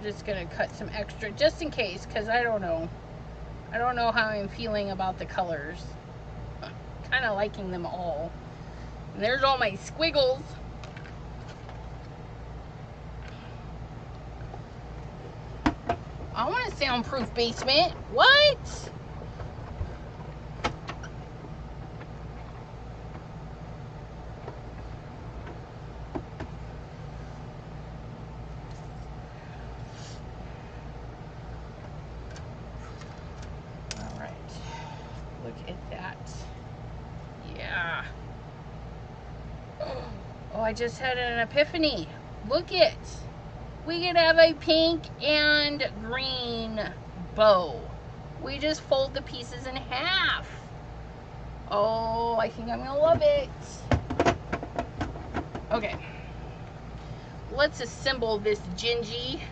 Just gonna cut some extra just in case, because I don't know how I'm feeling about the colors. Kind of liking them all. And there's all my squiggles. I want a soundproof basement. What? I just had an epiphany. Look it. We could have a pink and green bow. We just fold the pieces in half. Oh, I think I'm gonna love it. Okay. Let's assemble this Gingy.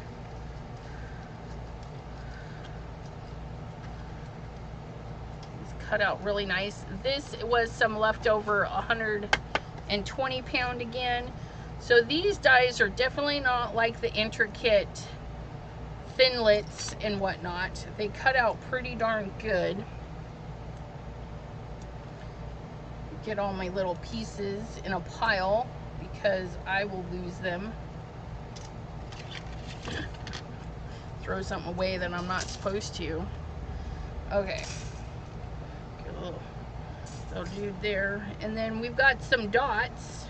It's cut out really nice. This was some leftover 120 pound again. So these dies are definitely not like the intricate thinlits and whatnot. They cut out pretty darn good. Get all my little pieces in a pile because I will lose them. Throw something away that I'm not supposed to. Okay. Get a little dude there. And then we've got some dots.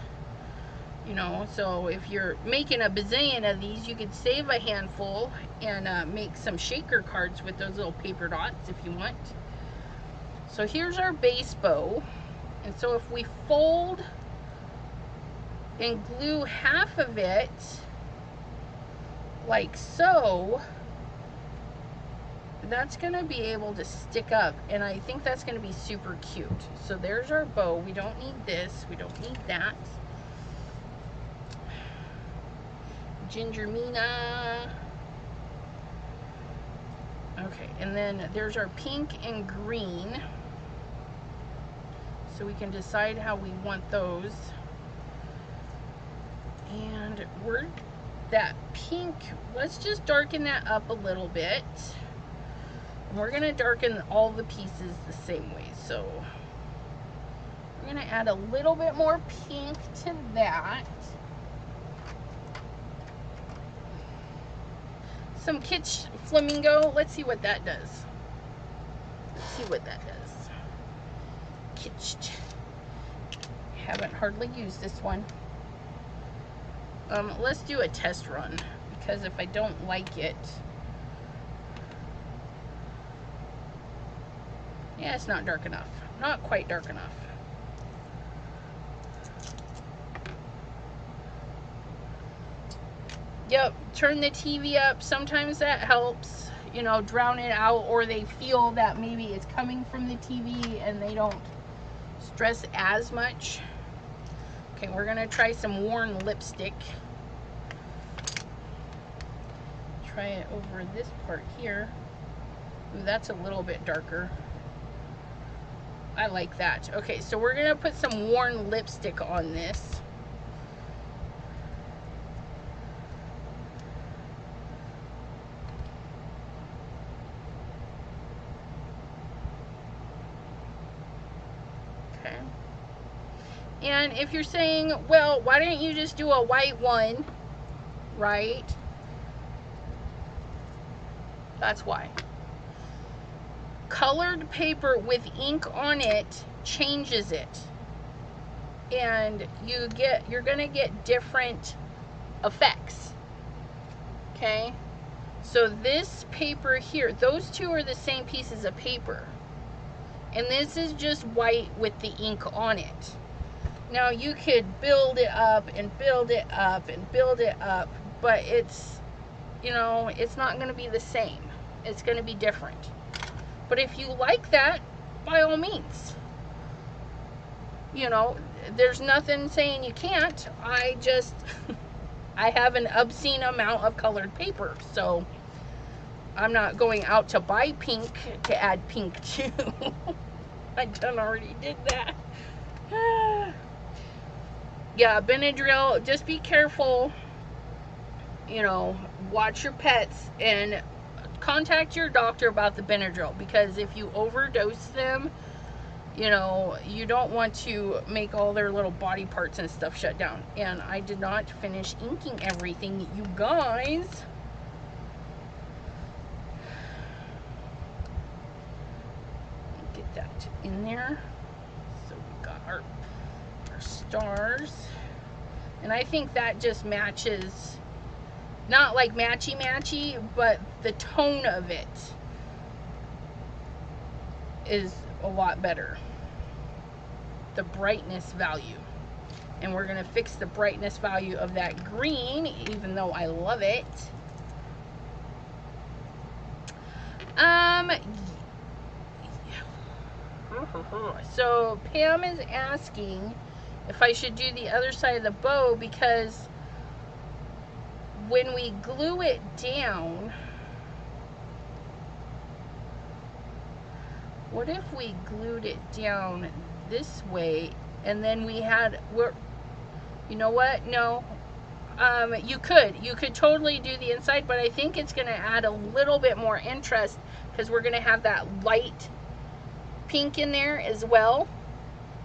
You know, so if you're making a bazillion of these, you could save a handful and make some shaker cards with those little paper dots if you want. So here's our base bow. And so if we fold and glue half of it like so, that's gonna be able to stick up, and I think that's gonna be super cute. So there's our bow. We don't need this, we don't need that. Ginger Mina. Okay, and then there's our pink and green. So we can decide how we want those. And that pink, let's just darken that up a little bit. And we're gonna darken all the pieces the same way. So we're gonna add a little bit more pink to that. Some kitsch flamingo. Let's see what that does. Let's see what that does. Kitsch. Haven't hardly used this one. Let's do a test run, because if I don't like it, Yeah, it's not dark enough. Not quite dark enough. Yep, turn the TV up. Sometimes that helps, you know, drown it out, or they feel that maybe it's coming from the TV and they don't stress as much. Okay, we're gonna try some worn lipstick. Try it over this part here. Ooh, that's a little bit darker. I like that. Okay, so we're gonna put some worn lipstick on this. Okay. And if you're saying, well, why don't you just do a white one, right? That's why. Colored paper with ink on it changes it. And you're gonna get different effects. Okay? So this paper here, those two are the same pieces of paper. And this is just white with the ink on it. Now you could build it up and build it up and build it up, but it's, you know, it's not going to be the same. It's going to be different. But if you like that, by all means. You know, there's nothing saying you can't. I have an obscene amount of colored paper, so I'm not going out to buy pink to add pink to. I done already did that. Yeah, Benadryl, just be careful. You know, watch your pets and contact your doctor about the Benadryl, because if you overdose them, you know, you don't want to make all their little body parts and stuff shut down. And I did not finish inking everything, you guys. Get that in there. So we got our stars. And I think that just matches, not like matchy-matchy, but the tone of it is a lot better. The brightness value. And we're going to fix the brightness value of that green, even though I love it. So Pam is asking if I should do the other side of the bow, because when we glue it down, what if we glued it down this way and then we had, you know what? No. You could totally do the inside, but I think it's going to add a little bit more interest because we're going to have that light pink in there as well.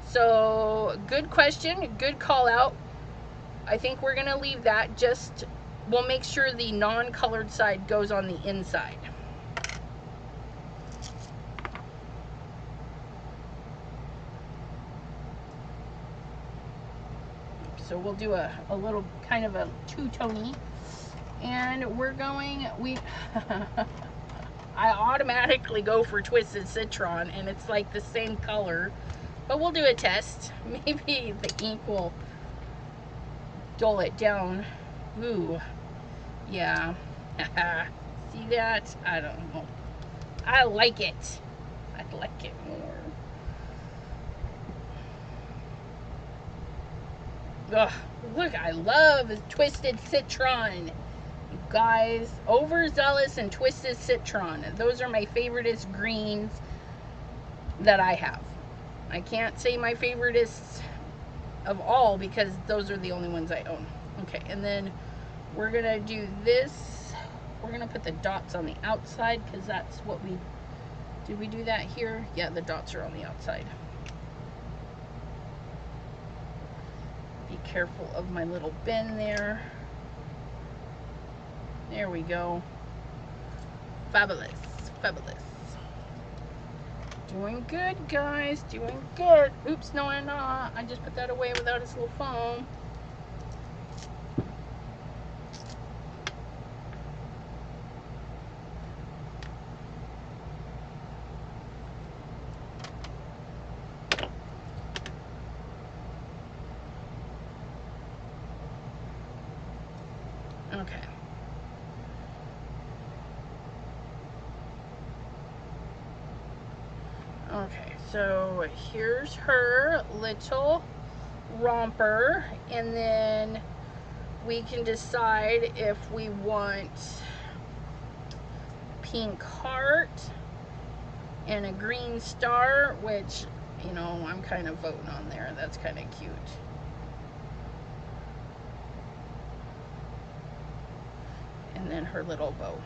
So good question, good call out. I think we're going to leave that. We'll make sure the non-colored side goes on the inside. So we'll do a little kind of a two-tony. And we're going, I automatically go for Twisted Citron, and it's like the same color. But we'll do a test. Maybe the ink will dull it down. Ooh. Yeah. See that? I don't know. I like it. I like it more. Ugh, look, I love Twisted Citron. You guys, Overzealous and Twisted Citron. Those are my favoriteest greens that I have. I can't say my favoriteest of all because those are the only ones I own. Okay, and then we're gonna do this. We're gonna put the dots on the outside because that's what did we do that here? Yeah, the dots are on the outside. Be careful of my little bin there. There we go. Fabulous, fabulous. Doing good, guys, doing good. Oops, no, I'm not. I just put that away without its little foam. Okay. Okay, so here's her little romper, and then we can decide if we want pink heart and a green star, which, you know, I'm kind of voting on there. That's kind of cute. And then her little bow.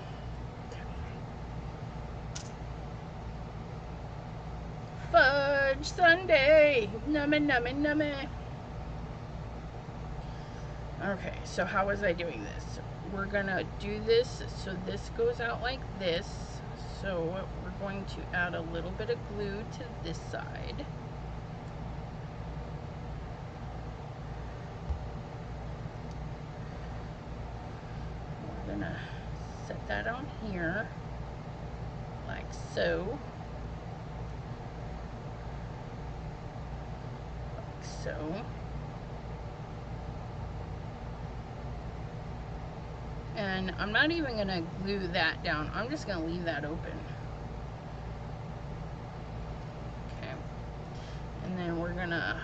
Fudge Sunday, nummy, nummy, nummy. Okay, so how was I doing this? We're gonna do this, so this goes out like this. So we're going to add a little bit of glue to this side. We're gonna set that on here, like so. Like so. And I'm not even going to glue that down. I'm just going to leave that open. Okay. And then we're going to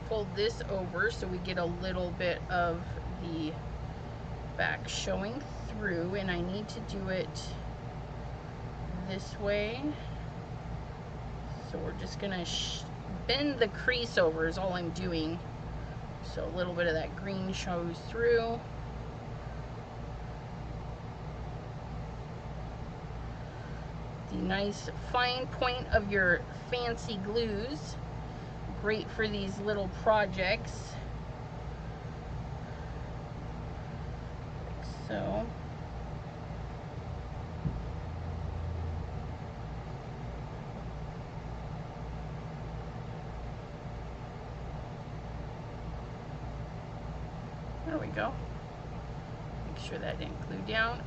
fold this over so we get a little bit of the back showing through. And I need to do it this way. So we're just going to bend the crease over is all I'm doing. So a little bit of that green shows through. The nice fine point of your fancy glues. Great for these little projects. Like so. There we go. Make sure that didn't glue down.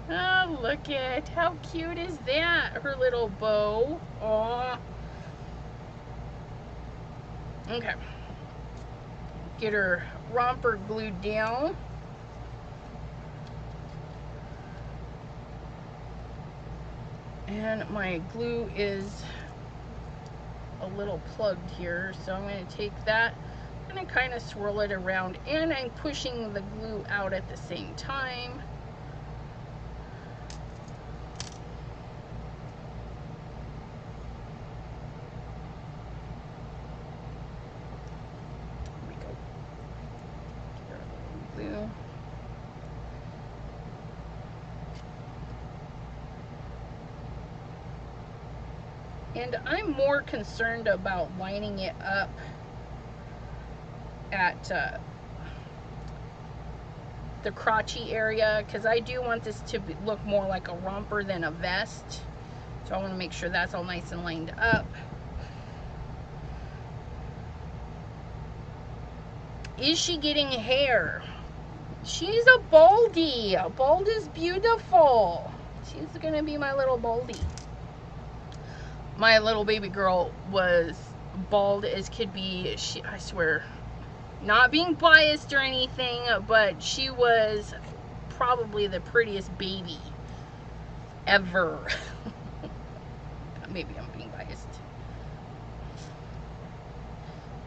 Oh, look at how cute is that? Her little bow. Aw. Okay. Get her romper glued down. And my glue is a little plugged here, so I'm going to take that and kind of swirl it around, and I'm pushing the glue out at the same time. And I'm more concerned about lining it up at the crotchy area, because I do want this to look more like a romper than a vest. So I want to make sure that's all nice and lined up. Is she getting hair? She's a baldy. Bald is beautiful. She's gonna be my little baldy. My little baby girl was bald as could be. I swear, not being biased or anything, but she was probably the prettiest baby ever. Maybe I'm being biased.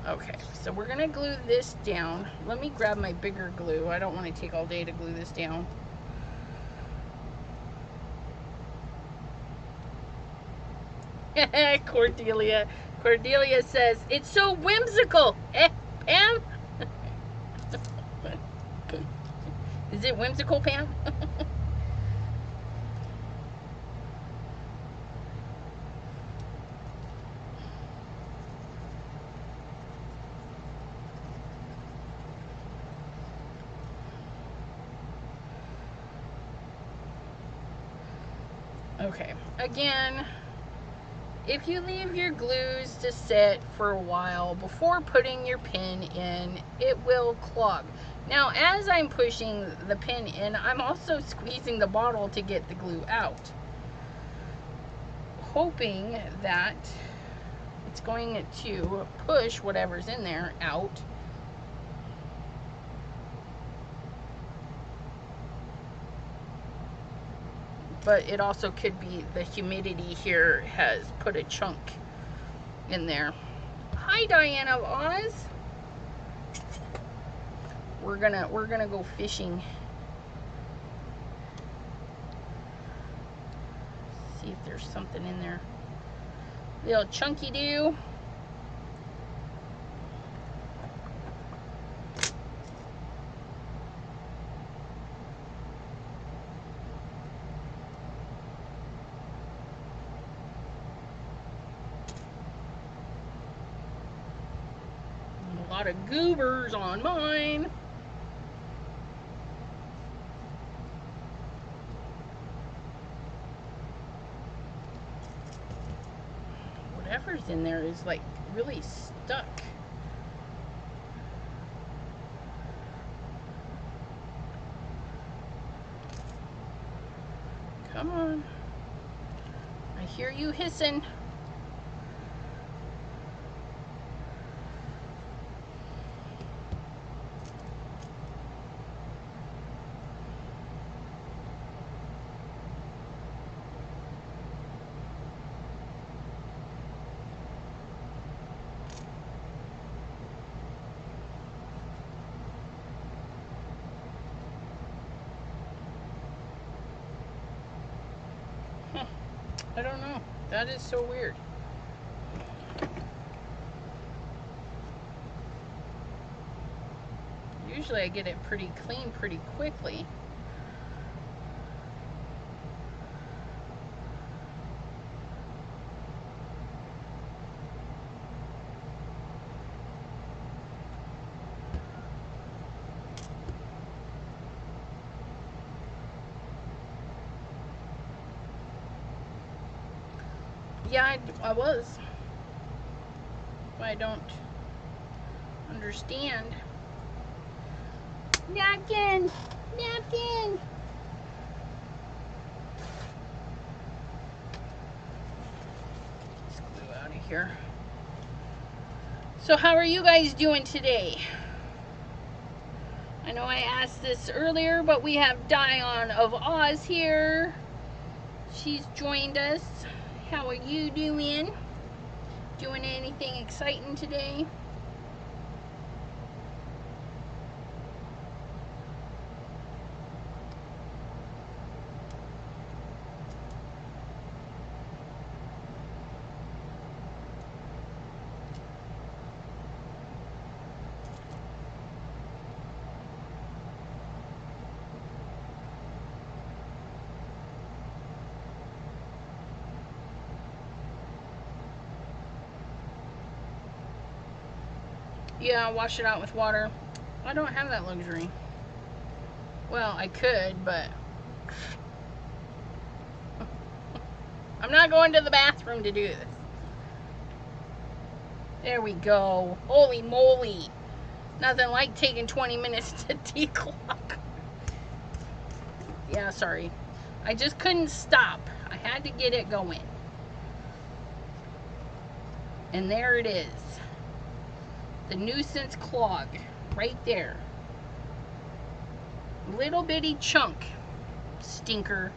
Okay, so we're gonna glue this down. Let me grab my bigger glue. I don't want to take all day to glue this down. Cordelia says, it's so whimsical. Pam? Is it whimsical, Pam? Okay, again, if you leave your glues to sit for a while before putting your pin in, it will clog. Now, as I'm pushing the pin in, I'm also squeezing the bottle to get the glue out, hoping that it's going to push whatever's in there out. But it also could be the humidity here has put a chunk in there. Hi, Diana of Oz. We're gonna go fishing. See if there's something in there. Little chunky do. A lot of goobers on mine. Whatever's in there is like really stuck. Come on. I hear you hissing. I don't know. That is so weird. Usually I get it pretty clean pretty quickly. Yeah, I was. I don't understand. Napkin! Napkin! Let's glue out of here. So how are you guys doing today? I know I asked this earlier, but we have Diane of Oz here. She's joined us. How are you doing? Doing anything exciting today? Yeah, wash it out with water. I don't have that luxury. Well, I could, but I'm not going to the bathroom to do this. There we go. Holy moly. Nothing like taking 20 minutes to declog. Yeah, sorry. I just couldn't stop. I had to get it going. And there it is. The nuisance clog. Right there. Little bitty chunk. Stinker.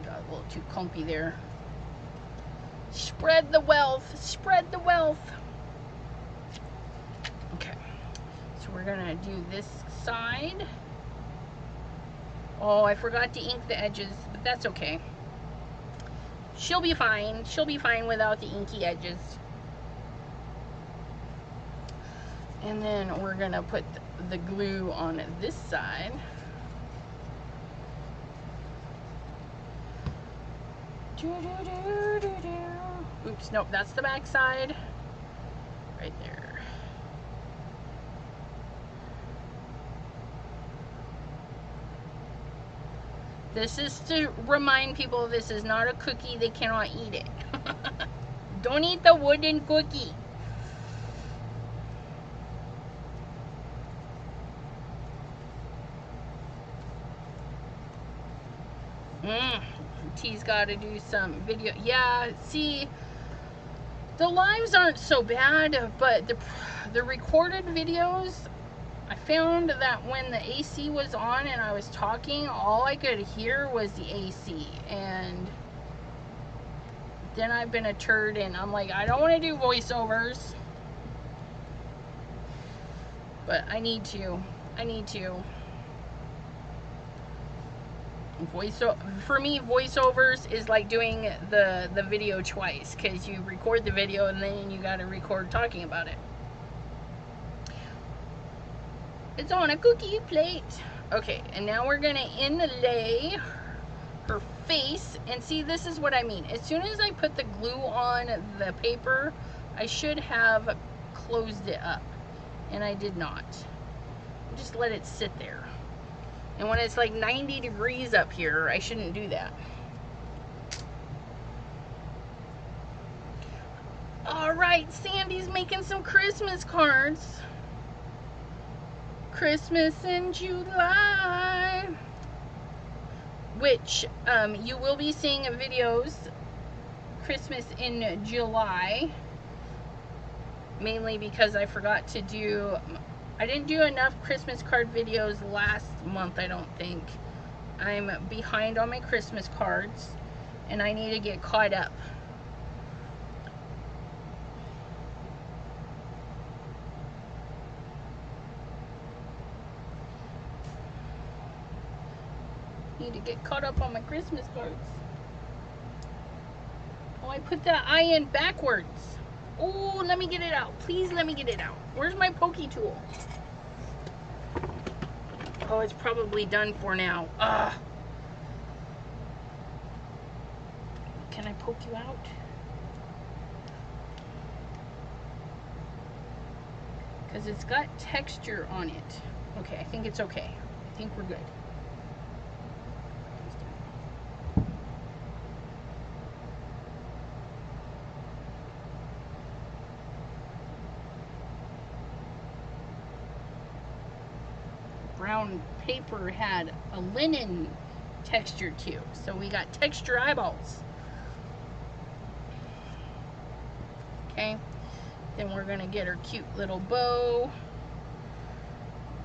Got a little too clumpy there. Spread the wealth. Spread the wealth. Okay. So we're gonna do this side. Oh, I forgot to ink the edges, but that's okay. She'll be fine. She'll be fine without the inky edges. And then we're gonna put the glue on this side. Oops, nope, that's the back side. Right there. This is to remind people this is not a cookie. They cannot eat it. Don't eat the wooden cookie. T's got to do some video. Yeah, see, the lives aren't so bad, but the recorded videos I found that when the AC was on and I was talking, all I could hear was the AC. And then I've been a turd and I'm like, I don't want to do voiceovers. But I need to. For me, voiceovers is like doing the video twice, because you record the video and then you got to record talking about it. It's on a cookie plate. Okay, and now we're gonna inlay her face. And see, this is what I mean. As soon as I put the glue on the paper, I should have closed it up, and I did not. Just let it sit there. And when it's like 90 degrees up here, I shouldn't do that. All right, Sandy's making some Christmas cards. Christmas in July, which you will be seeing videos Christmas in July, mainly because I forgot to do, I didn't do enough Christmas card videos last month, I don't think. I'm behind on my Christmas cards and I need to get caught up. Need to get caught up on my Christmas cards. Oh, I put that eye in backwards. Oh, let me get it out. Please let me get it out. Where's my pokey tool? Oh, it's probably done for now. Ugh. Can I poke you out? Because it's got texture on it. Okay, I think it's okay. I think we're good. Brown paper had a linen texture too, so we got texture eyeballs. Okay, then we're gonna get her cute little bow,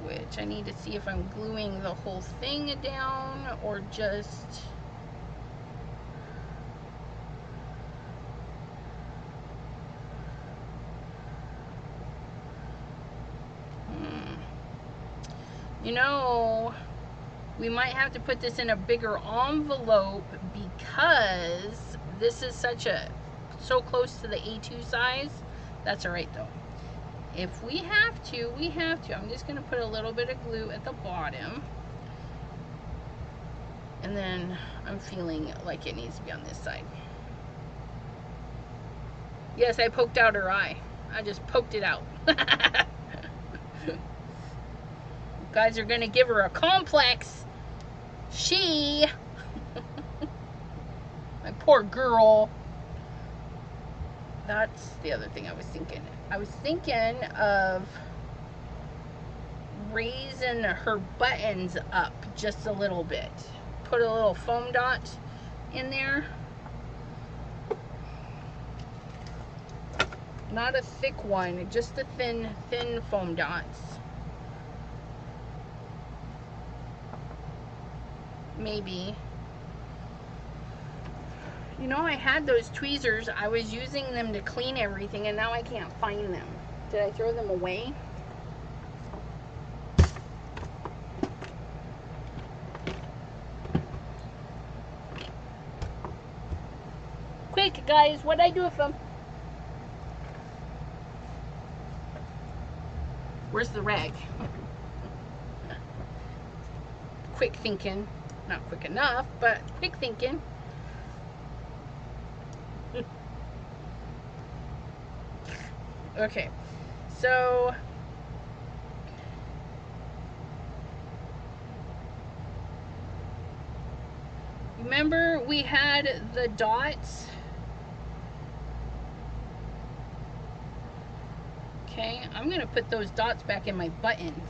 which I need to see if I'm gluing the whole thing down or just you know, we might have to put this in a bigger envelope because this is so close to the A2 size. That's all right though. If we have to, we have to. I'm just gonna put a little bit of glue at the bottom. And then I'm feeling like it needs to be on this side. Yes, I poked out her eye. I just poked it out. Guys are gonna give her a complex. She my poor girl. That's the other thing I was thinking. I was thinking of raising her buttons up just a little bit. Put a little foam dot in there. Not a thick one, just a thin foam dots. Maybe. You know, I had those tweezers. I was using them to clean everything and now I can't find them. Did I throw them away? Quick, guys, what'd I do with them? Where's the rag? Quick thinking. Not quick enough, but quick thinking. Okay, so remember we had the dots. Okay, I'm gonna put those dots back in my buttons,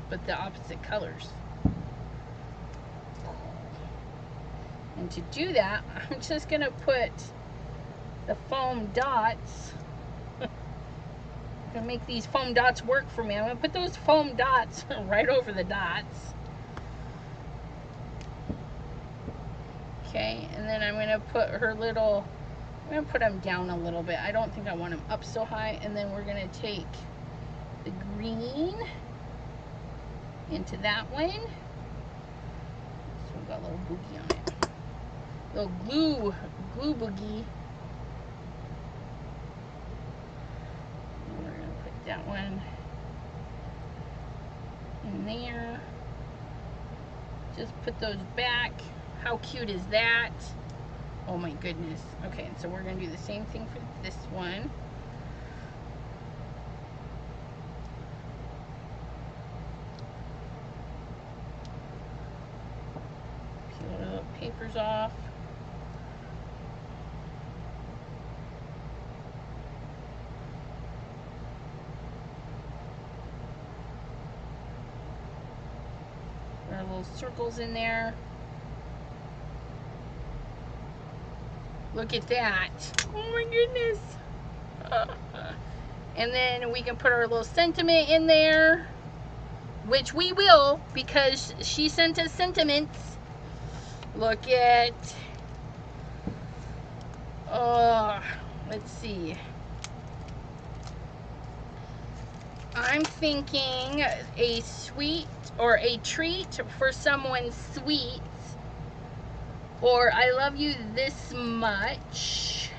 but the opposite colors. And to do that, I'm just gonna put the foam dots. gonna make these foam dots work for me. I'm gonna put those foam dots right over the dots. Okay, and then I'm gonna put her little, I'm gonna put them down a little bit. I don't think I want them up so high. And then we're gonna take the green into that one. So we've got a little boogie on it. Little glue boogie. And we're gonna put that one in there. Just put those back. How cute is that? Oh my goodness. Okay, so we're gonna do the same thing for this one. Peel the little papers off. Our little circles in there. Look at that. Oh my goodness. And then we can put our little sentiment in there, which we will because she sent us sentiments. Look at, let's see. I'm thinking a sweet or a treat for someone sweet. Or I love you this much.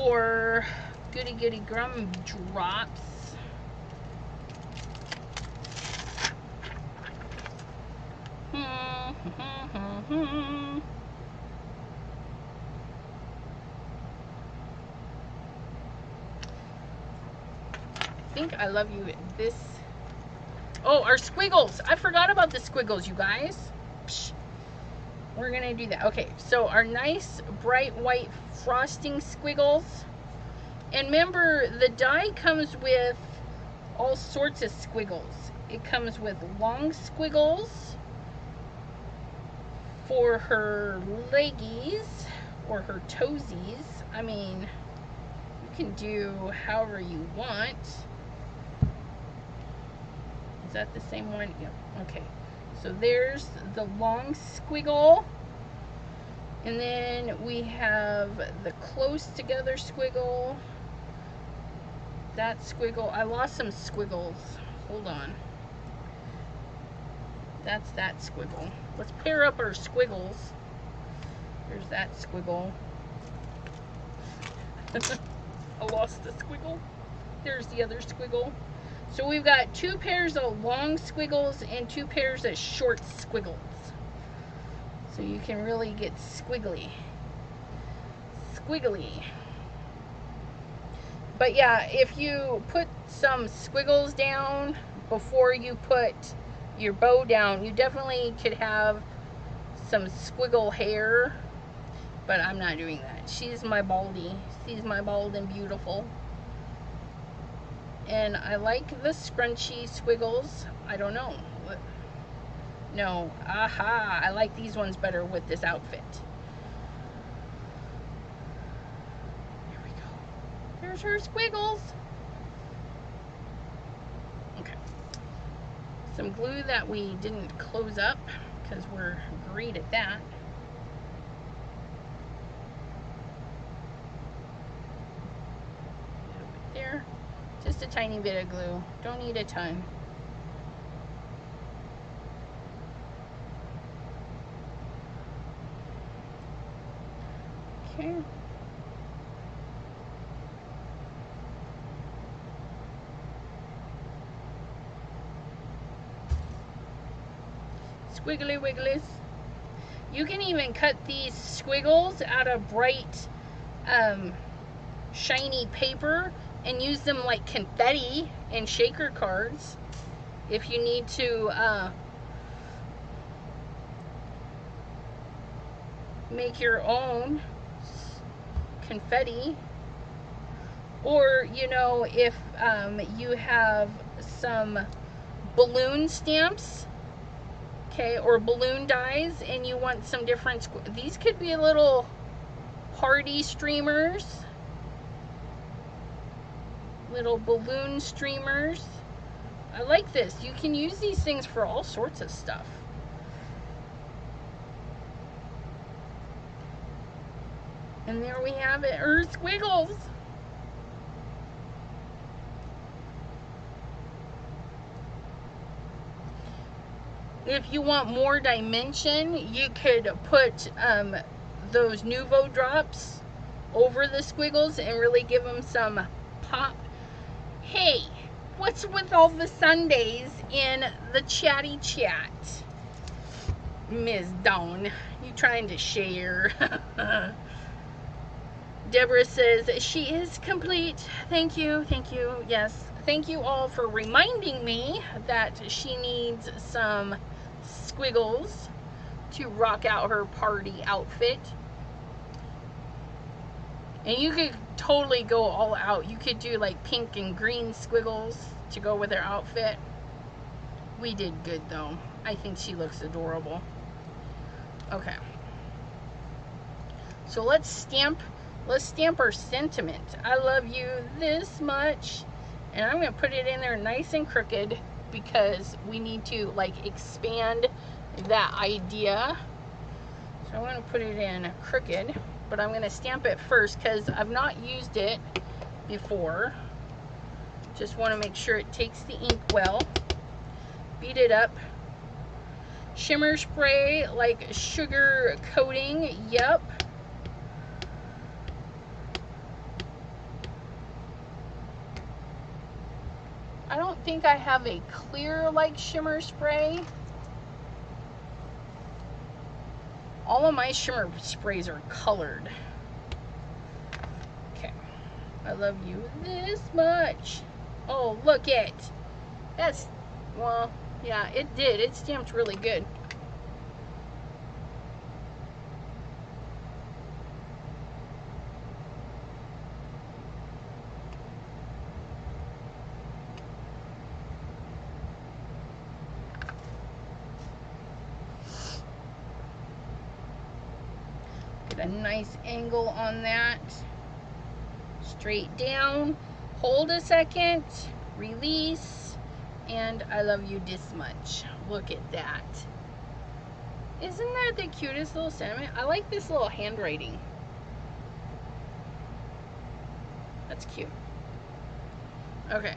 Or goody goody gumdrops. I think I love you this. Oh, our squiggles. I forgot about the squiggles, you guys. Psh. We're gonna do that. Okay, so our nice bright white frosting squiggles. And remember, the die comes with all sorts of squiggles. It comes with long squiggles for her leggies or her toesies. I mean, you can do however you want. Is that the same one? Yep. Okay. So there's the long squiggle. And then we have the close together squiggle. That squiggle. I lost some squiggles. Hold on. That's that squiggle. Let's pair up our squiggles. There's that squiggle. I lost the squiggle. There's the other squiggle. So we've got 2 pairs of long squiggles and 2 pairs of short squiggles. So you can really get squiggly. Squiggly. But yeah, if you put some squiggles down before you put your bow down, you definitely could have some squiggle hair. But I'm not doing that. She's my baldy. She's my bald and beautiful. And I like the scrunchy squiggles. I don't know. No. Aha. I like these ones better with this outfit. There we go. There's her squiggles. Okay. Some glue that we didn't close up because we're great at that. A little bit there. Just a tiny bit of glue. Don't need a ton. Okay. Squiggly wigglies. You can even cut these squiggles out of bright, shiny paper and use them like confetti and shaker cards if you need to make your own confetti. Or, you know, if you have some balloon stamps, okay, or balloon dies and you want some different, these could be little party streamers. Little balloon streamers. I like this. You can use these things for all sorts of stuff. And there we have it, her squiggles. If you want more dimension, you could put those Nuvo drops over the squiggles and really give them some pop. Hey, what's with all the Sundays in the chatty chat? Ms. Dawn, you trying to share? Deborah says she is complete. Thank you, thank you. Yes, thank you all for reminding me that she needs some squiggles to rock out her party outfit. And you could totally go all out. You could do like pink and green squiggles to go with her outfit. We did good though. I think she looks adorable. Okay. So let's stamp our sentiment. I love you this much. And I'm going to put it in there nice and crooked because we need to like expand that idea. So I'm going to put it in crooked, but I'm going to stamp it first because I've not used it before. Just want to make sure it takes the ink well. Beat it up. Shimmer spray, like sugar coating. Yep. I don't think I have a clear like shimmer spray. All of my shimmer sprays are colored. Okay. I love you this much. Oh, look it. That's, well, yeah, it did. It stamped really good. Get a nice angle on that. Straight down. Hold a second. Release. And I love you this much. Look at that. Isn't that the cutest little sentiment? I like this little handwriting. That's cute. Okay.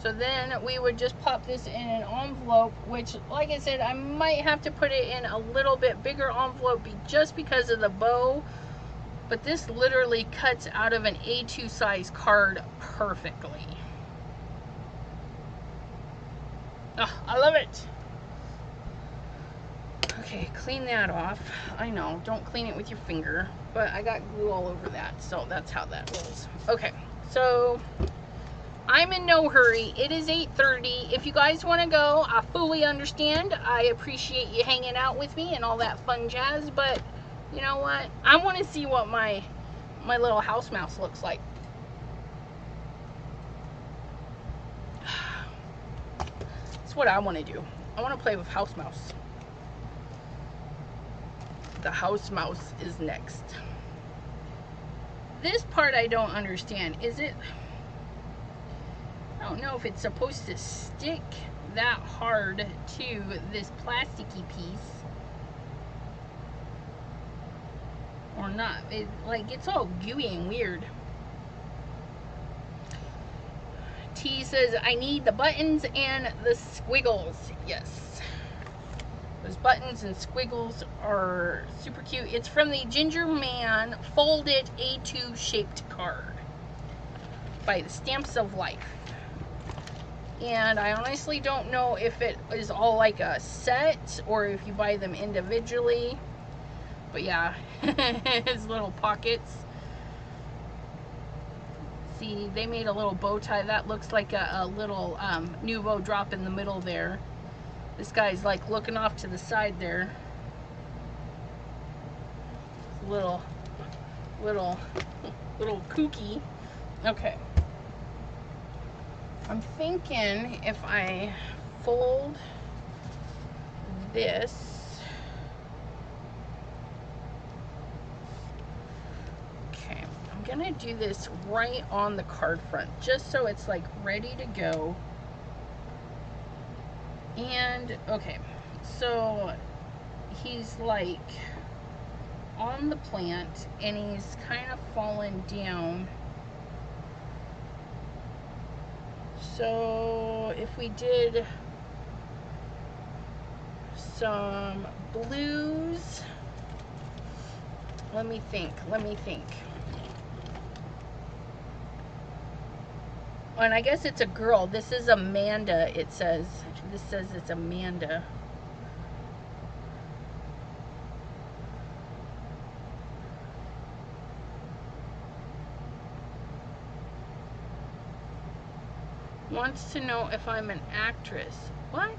So then we would just pop this in an envelope, which, like I said, I might have to put it in a little bit bigger envelope just because of the bow. But this literally cuts out of an A2 size card perfectly. Oh, I love it. Okay, clean that off. I know, don't clean it with your finger, but I got glue all over that, so that's how that rolls. Okay, so I'm in no hurry. It is 8:30. If you guys want to go, I fully understand. I appreciate you hanging out with me and all that fun jazz, but you know what? I want to see what my little house mouse looks like. That's what I want to do. I want to play with house mouse. The house mouse is next. This part I don't understand. Is it... I don't know if it's supposed to stick that hard to this plasticky piece or not. It's all gooey and weird. T says, I need the buttons and the squiggles. Yes. Those buttons and squiggles are super cute. It's from the Ginger Man Folded A2 shaped card by the Stamps of Life. And I honestly don't know if it is all like a set or if you buy them individually. But yeah, his little pockets. See, they made a little bow tie. That looks like a little Nuvo drop in the middle there. This guy's like looking off to the side there. Little kooky. Okay. I'm thinking if I fold this, okay, I'm gonna do this right on the card front, just so it's like ready to go. And okay, so he's like on the plant and he's kind of fallen down. So if we did some blues, let me think. And I guess it's a girl. This is Amanda, it says. This says it's Amanda. Wants to know if I'm an actress. What?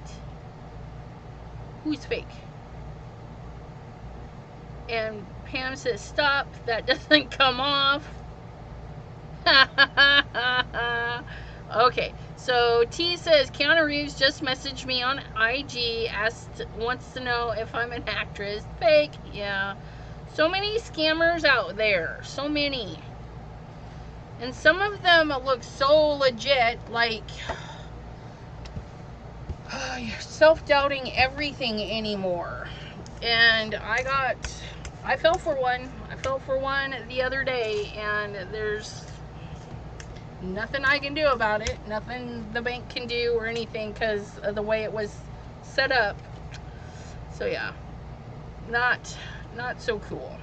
Who's fake? And Pam says, stop, that doesn't come off. Okay, so T says, Keanu Reeves just messaged me on IG, wants to know if I'm an actress. Fake, yeah. So many scammers out there, so many. And some of them look so legit, like, you're self-doubting everything anymore. And I fell for one. I fell for one the other day, and there's nothing I can do about it. Nothing the bank can do or anything because of the way it was set up. So yeah, not so cool.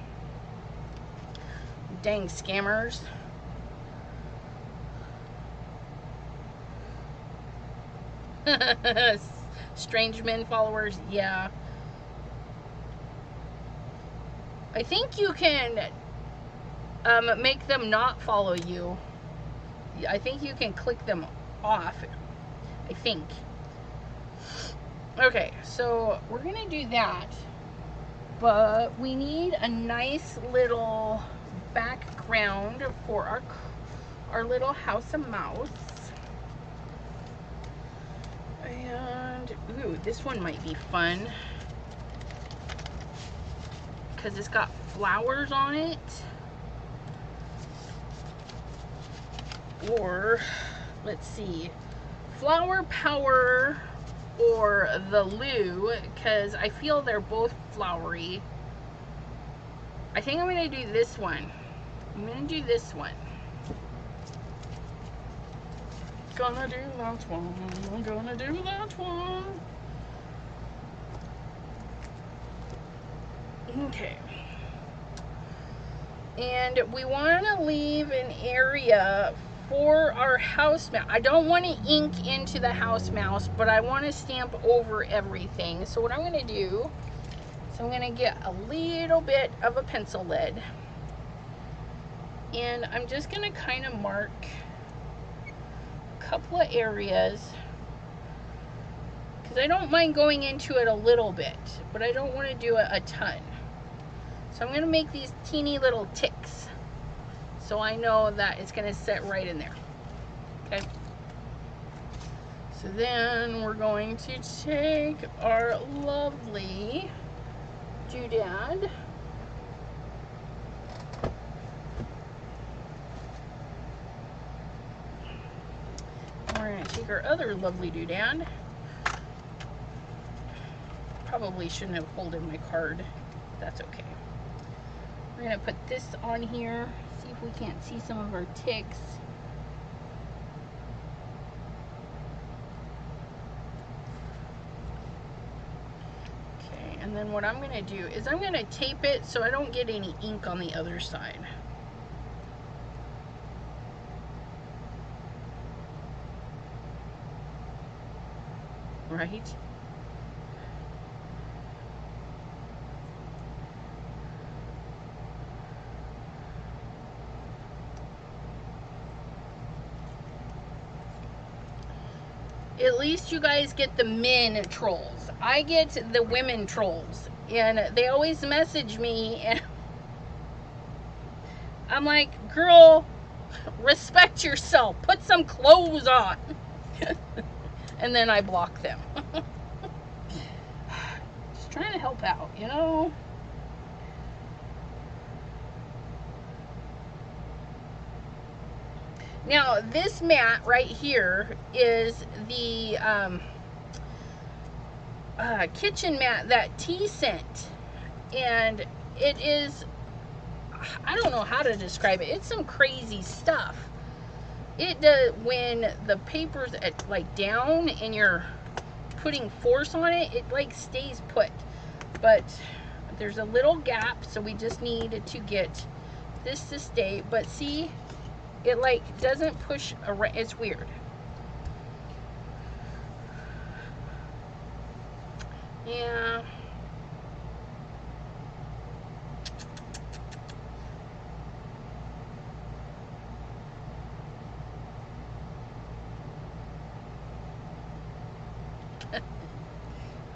Dang scammers. Strange men followers, yeah. I think you can make them not follow you. I think you can click them off. I think. Okay, so we're gonna do that, but we need a nice little background for our little house of mouse. And ooh, this one might be fun because it's got flowers on it. Or let's see, Flower Power or the Lou, because I feel they're both flowery. I think I'm gonna do this one. I'm gonna do this one. Gonna do that one. I'm gonna do that one. Okay. And we want to leave an area for our house mouse. I don't want to ink into the house mouse, but I want to stamp over everything. So what I'm going to do is I'm going to get a little bit of a pencil lead. And I'm just going to kind of mark a couple of areas. Because I don't mind going into it a little bit, but I don't want to do it a ton. So I'm going to make these teeny little ticks so I know that it's going to sit right in there. Okay. So then we're going to take our lovely doodad. We're going to take our other lovely doodad. Probably shouldn't have folded my card. That's okay. We're going to put this on here, see if we can't see some of our ticks. Okay, and then what I'm going to do is I'm going to tape it so I don't get any ink on the other side. Right? At least you guys get the men trolls. I get the women trolls. And they always message me and I'm like, girl, respect yourself. Put some clothes on. And then I block them. Just trying to help out, you know? Now, this mat right here is the kitchen mat that T sent. And it is, I don't know how to describe it. It's some crazy stuff. It does, when the paper's at, like, down and you're putting force on it, it like stays put. But there's a little gap, so we just need to get this to stay. But see, it like doesn't push around. It's weird. Yeah.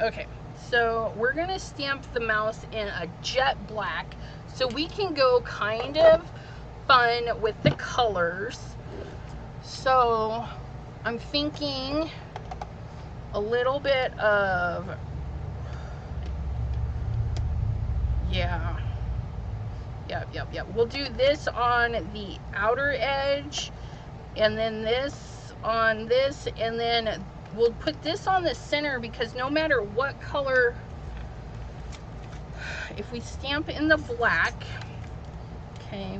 Okay, so we're gonna stamp the mouse in a jet black so we can go kind of fun with the colors. So I'm thinking a little bit of, yeah, yep. We'll do this on the outer edge, and then this on this, and then we'll put this on the center, because no matter what color, if we stamp in the black, okay,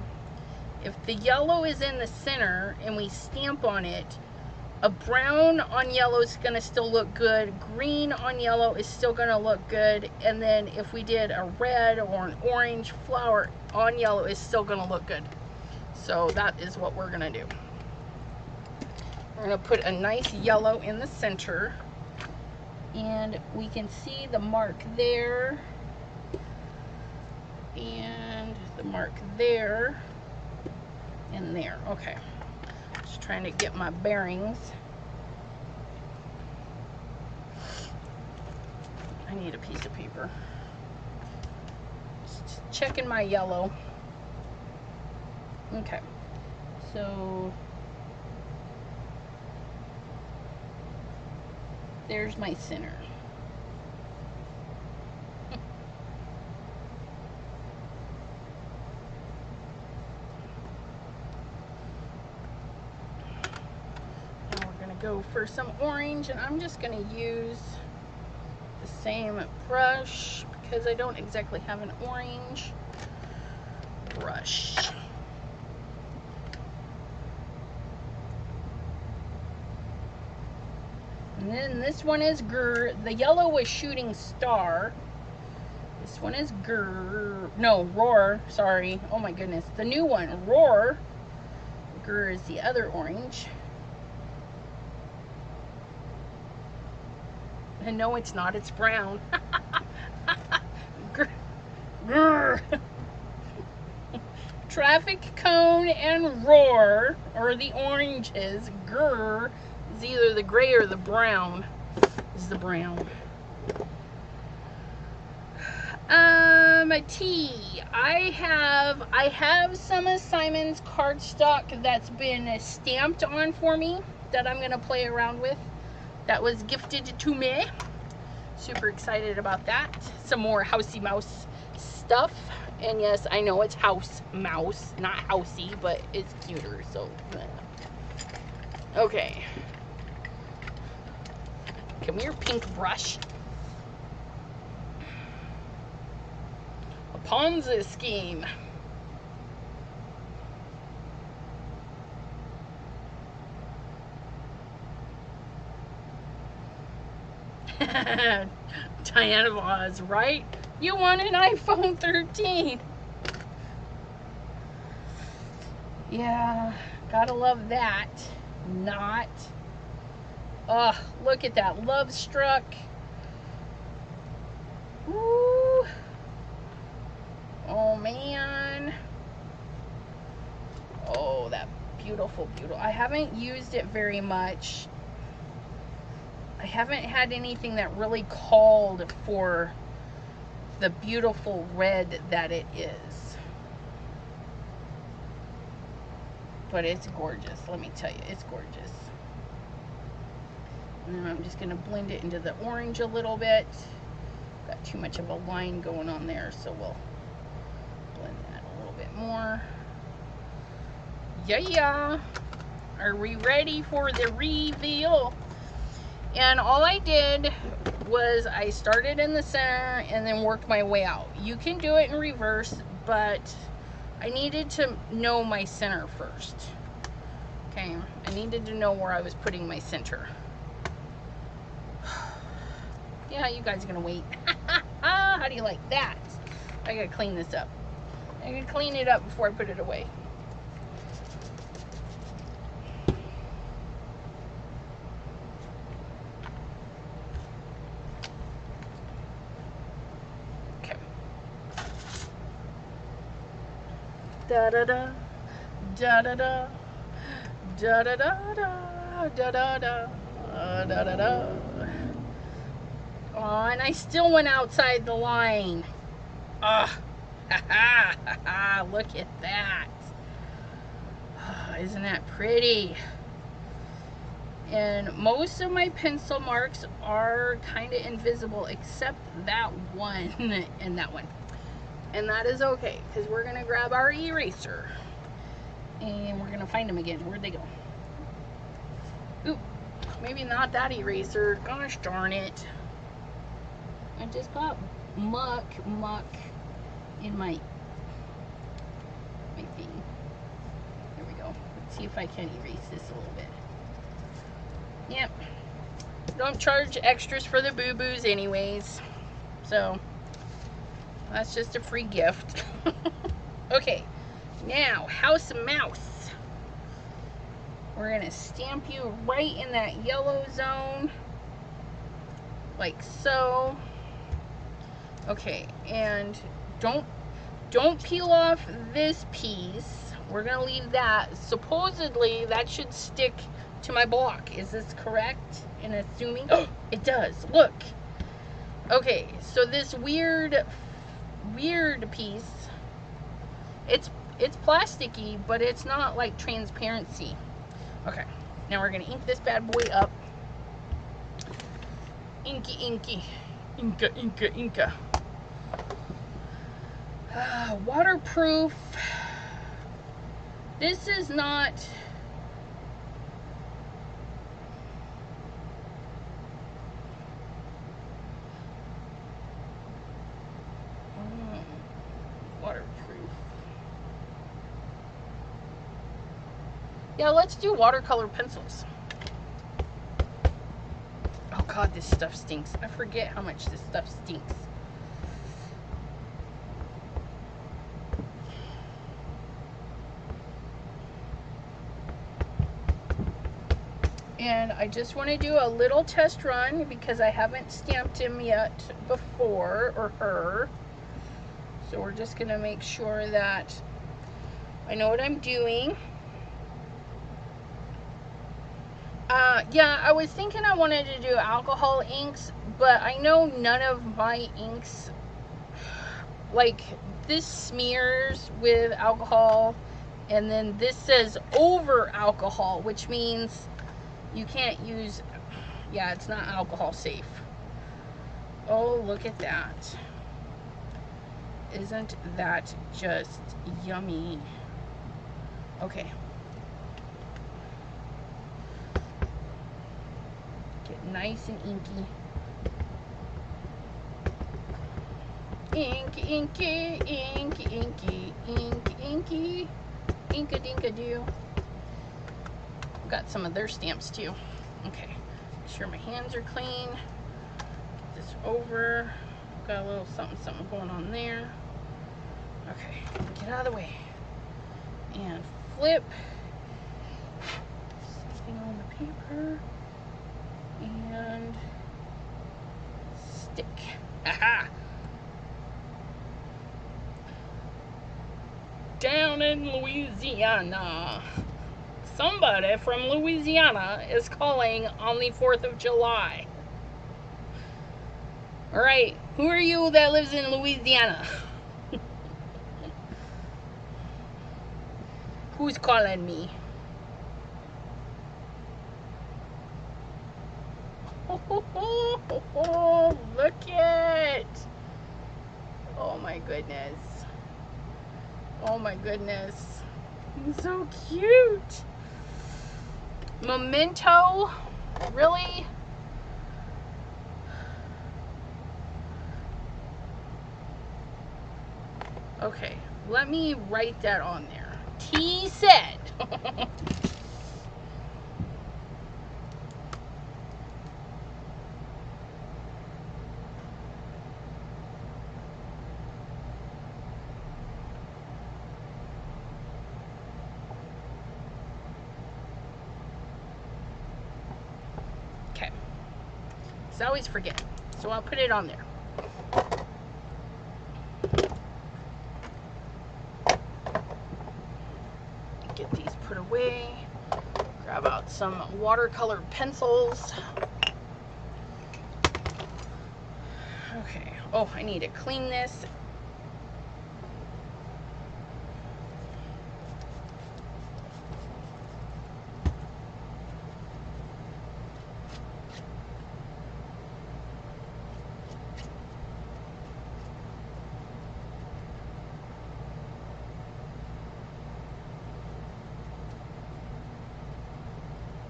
if the yellow is in the center and we stamp on it, a brown on yellow is going to still look good, green on yellow is still going to look good, and then if we did a red or an orange flower on yellow, is still going to look good. So that is what we're going to do. We're going to put a nice yellow in the center, and we can see the mark there, and the mark there, and there. Okay, just trying to get my bearings. I need a piece of paper. Just checking my yellow. Okay, so there's my center. Now we're gonna go for some orange, and I'm just gonna use the same brush because I don't exactly have an orange brush. And then this one is grr. The yellow was shooting star. This one is grr. No, roar. Sorry. Oh my goodness. The new one, roar. Grr is the other orange. And no, it's not. It's brown. Grr. Grr. Traffic cone and roar, or the oranges. Grr. It's either the gray or the brown. This is the brown. Tea. I have some of Simon's cardstock that's been stamped on for me that I'm gonna play around with. That was gifted to me. Super excited about that. Some more housey mouse stuff. And yes, I know it's house mouse, not housey, but it's cuter, so. Okay. Come here, pink brush. A Ponzi scheme. Diana of Oz, right? You want an iPhone 13. Yeah, gotta love that. Not. Oh, look at that. Love struck. Ooh. Oh, man. Oh, that beautiful, beautiful. I haven't used it very much. I haven't had anything that really called for the beautiful red that it is. But it's gorgeous. Let me tell you, it's gorgeous. And then I'm just going to blend it into the orange a little bit. Got too much of a line going on there, so we'll blend that a little bit more. Yeah. Are we ready for the reveal? And all I did was I started in the center and then worked my way out. You can do it in reverse, but I needed to know my center first. Okay, I needed to know where I was putting my center. Yeah, you guys are gonna wait. How do you like that? I gotta clean this up. I gotta clean it up before I put it away. Okay. Da da da, da da da, da da da da, da da da, da da da. Oh, and I still went outside the line. Ah, look at that. Oh, isn't that pretty? And most of my pencil marks are kind of invisible, except that one and that one. And that is okay, because we're going to grab our eraser. And we're going to find them again. Where'd they go? Oop, maybe not that eraser. Gosh darn it. I just got muck in my thing. There we go. Let's see if I can erase this a little bit. Yep. Don't charge extras for the boo-boos anyways. So, that's just a free gift. Okay. Now, House Mouse. We're going to stamp you right in that yellow zone. Like so. Okay, and don't peel off this piece. We're gonna leave that. Supposedly that should stick to my block. Is this correct in assuming? Oh, it does. Look. Okay, so this weird piece, it's plasticky, but it's not like transparency. Okay, now we're gonna ink this bad boy up. Inky, inky. Inka, inka, inka. Waterproof. This is not... waterproof. Yeah, let's do watercolor pencils. Oh God, this stuff stinks. I forget how much this stuff stinks. And I just want to do a little test run because I haven't stamped him yet before, or her. So we're just going to make sure that I know what I'm doing. Yeah, I was thinking I wanted to do alcohol inks, but I know none of my inks, like this smears with alcohol, and then this says over alcohol, which means you can't use, yeah, it's not alcohol safe. Oh, look at that. Isn't that just yummy? Okay. Get nice and inky. Inky, inky, inky, inky, inky, inky, inka-dinka-doo. Got some of their stamps too. Okay, make sure my hands are clean. Get this over. Got a little something going on there. Okay, get out of the way. And flip. Something on the paper. And stick. Aha! Down in Louisiana. Somebody from Louisiana is calling on the 4th of July. Alright, who are you that lives in Louisiana? Who's calling me? Oh, look it! Oh my goodness. Oh my goodness. He's so cute. Memento? Really? Okay, let me write that on there. T said. Okay. I always forget, so I'll put it on there. Get these put away. Grab out some watercolor pencils. Okay. Oh, I need to clean this.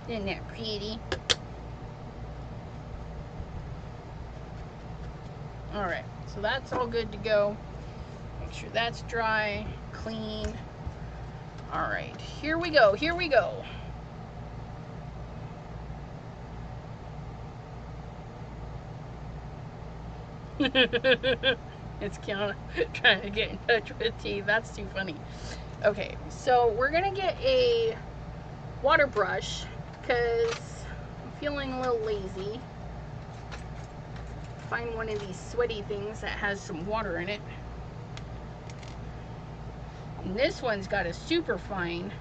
Isn't that pretty? Alright, so that's all good to go. Make sure that's dry, clean. Alright, here we go, here we go. It's Kiana trying to get in touch with T. That's too funny. Okay, so we're going to get a water brush because I'm feeling a little lazy. Find one of these sweaty things that has some water in it. And this one's got a super fine.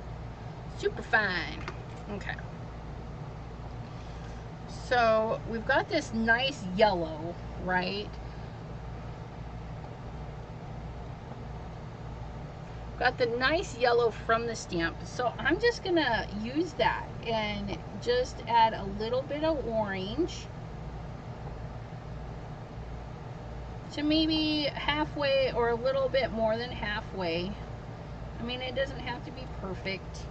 Okay. So we've got this nice yellow, right? Got the nice yellow from the stamp. So I'm just gonna use that and just add a little bit of orange to maybe halfway or a little bit more than halfway. I mean, it doesn't have to be perfect.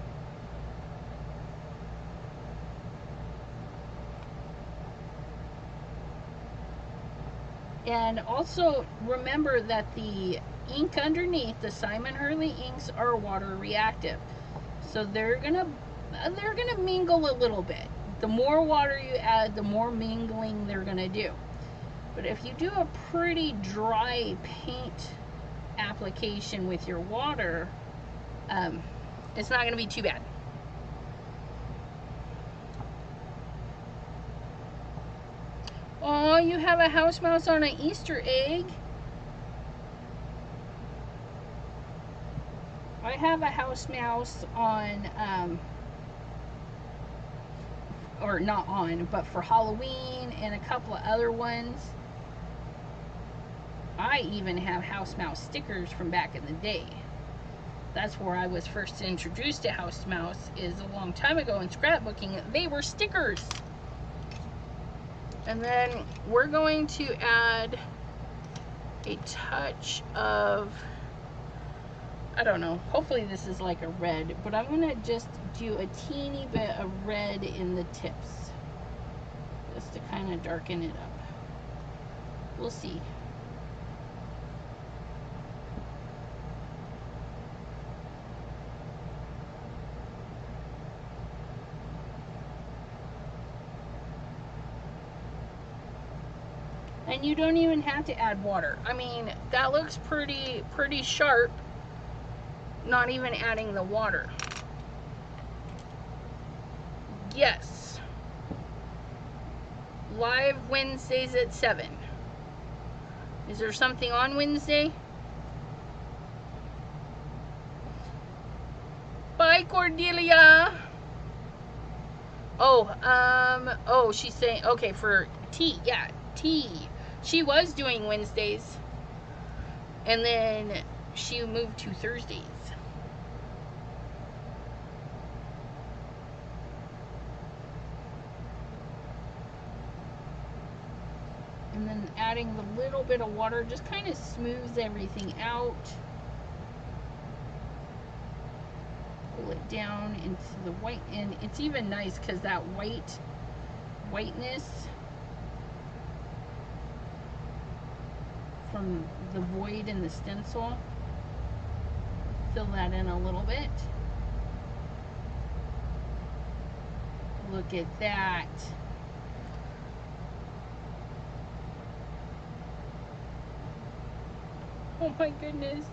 And also remember that the ink underneath, the Simon Hurley inks, are water reactive. So they're gonna mingle a little bit. The more water you add, the more mingling they're gonna do. But if you do a pretty dry paint application with your water, it's not gonna be too bad. Oh, you have a house mouse on an Easter egg. I have a house mouse on, or not on, but for Halloween and a couple of other ones. I even have house mouse stickers from back in the day. That's where I was first introduced to house mouse, is a long time ago in scrapbooking. They were stickers. And then we're going to add a touch of, I don't know, hopefully this is like a red, but I'm going to just do a teeny bit of red in the tips, just to kind of darken it up. We'll see. And you don't even have to add water. I mean, that looks pretty sharp, not even adding the water. Yes. Live Wednesdays at 7. Is there something on Wednesday? Bye, Cordelia. Oh, she's saying, okay, for T, yeah, T. She was doing Wednesdays, and then she moved to Thursdays. And then adding a little bit of water just kind of smooths everything out. A pull it down into the white, and it's even nice because that whiteness from the void in the stencil, fill that in a little bit. Look at that. Oh my goodness.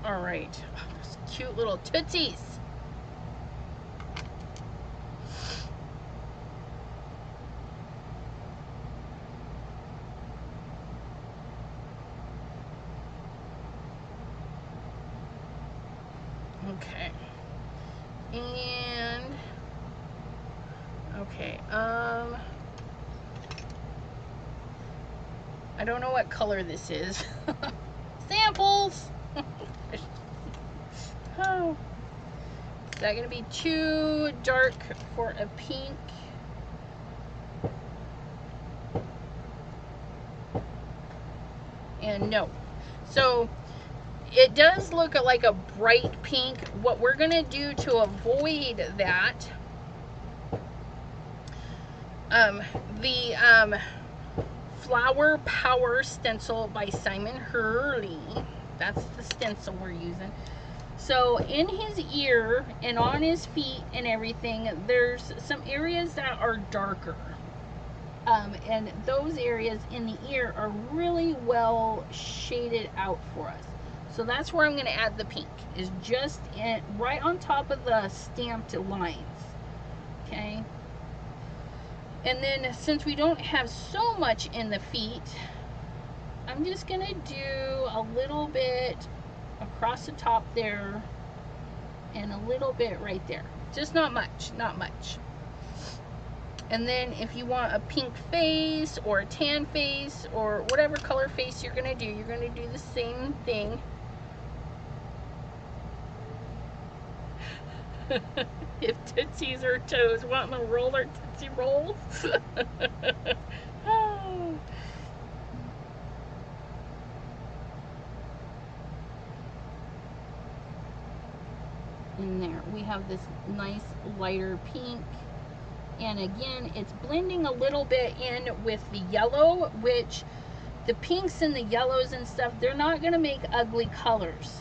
All right, those cute little tootsies. Okay, and okay, I don't know what color this is. Samples. Oh, is that gonna be too dark for a pink? And no. So it does look like a bright pink. What we're gonna do to avoid that, the Flower Power stencil by Simon Hurley, that's the stencil we're using. So in his ear and on his feet and everything, there's some areas that are darker. And those areas in the ear are really well shaded out for us. So that's where I'm going to add the pink, is just right on top of the stamped lines. Okay. And then since we don't have so much in the feet, I'm just going to do a little bit across the top there and a little bit right there. Just not much, not much. And then if you want a pink face or a tan face or whatever color face you're going to do the same thing. If Tootsies or Toes want to roll their Tootsie Rolls. Oh. In there we have this nice lighter pink, and again it's blending a little bit in with the yellow, which the pinks and the yellows and stuff, they're not going to make ugly colors,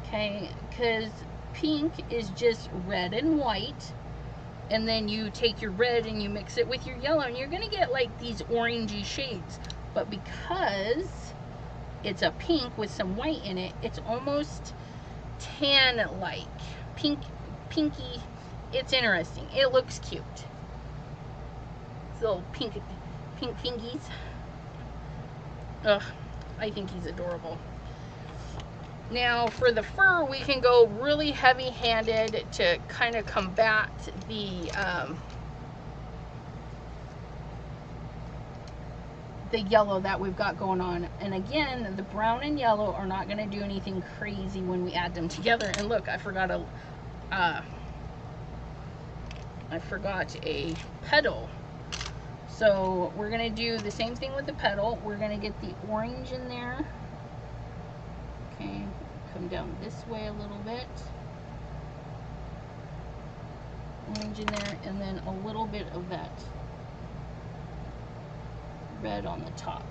okay, because pink is just red and white, and then you take your red and you mix it with your yellow and you're going to get like these orangey shades. But because it's a pink with some white in it, it's almost tan like pinky. It's interesting. It looks cute. It's little pink pinkies. Ugh, I think he's adorable. Now for the fur, we can go really heavy-handed to kind of combat the yellow that we've got going on. And again, the brown and yellow are not going to do anything crazy when we add them together. And look, I forgot a petal. So we're going to do the same thing with the petal. We're going to get the orange in there. Okay, come down this way a little bit. Orange in there, and then a little bit of that red on the top.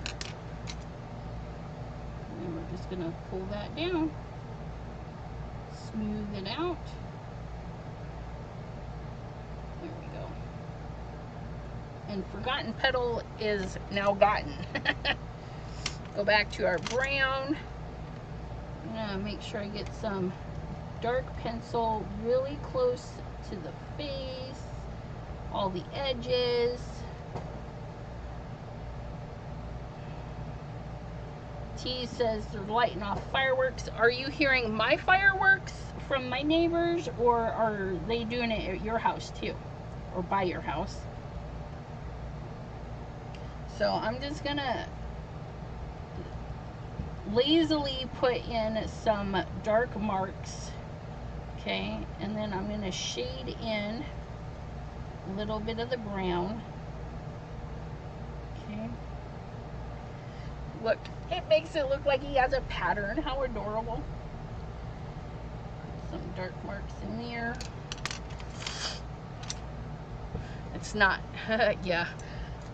And then we're just going to pull that down, smooth it out. There we go. And forgotten petal is now gotten. Go back to our brown. I'm going to make sure I get some dark pencil really close to the face, all the edges. T says they're lighting off fireworks. Are you hearing my fireworks from my neighbors, or are they doing it at your house too, or by your house? So I'm just gonna lazily put in some dark marks, okay, and then I'm gonna shade in a little bit of the brown, okay. Look, it makes it look like he has a pattern. How adorable. Some dark marks in there. It's not, yeah.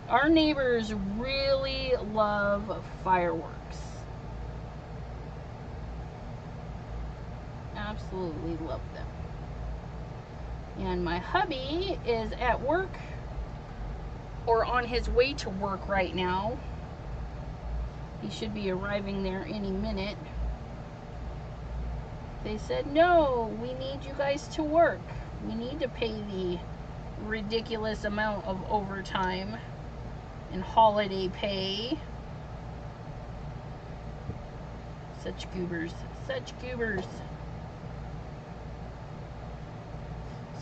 Our neighbors really love fireworks. Absolutely love them. And my hubby is at work or on his way to work right now. He should be arriving there any minute. They said, no, we need you guys to work. We need to pay the ridiculous amount of overtime and holiday pay. Such goobers. Such goobers.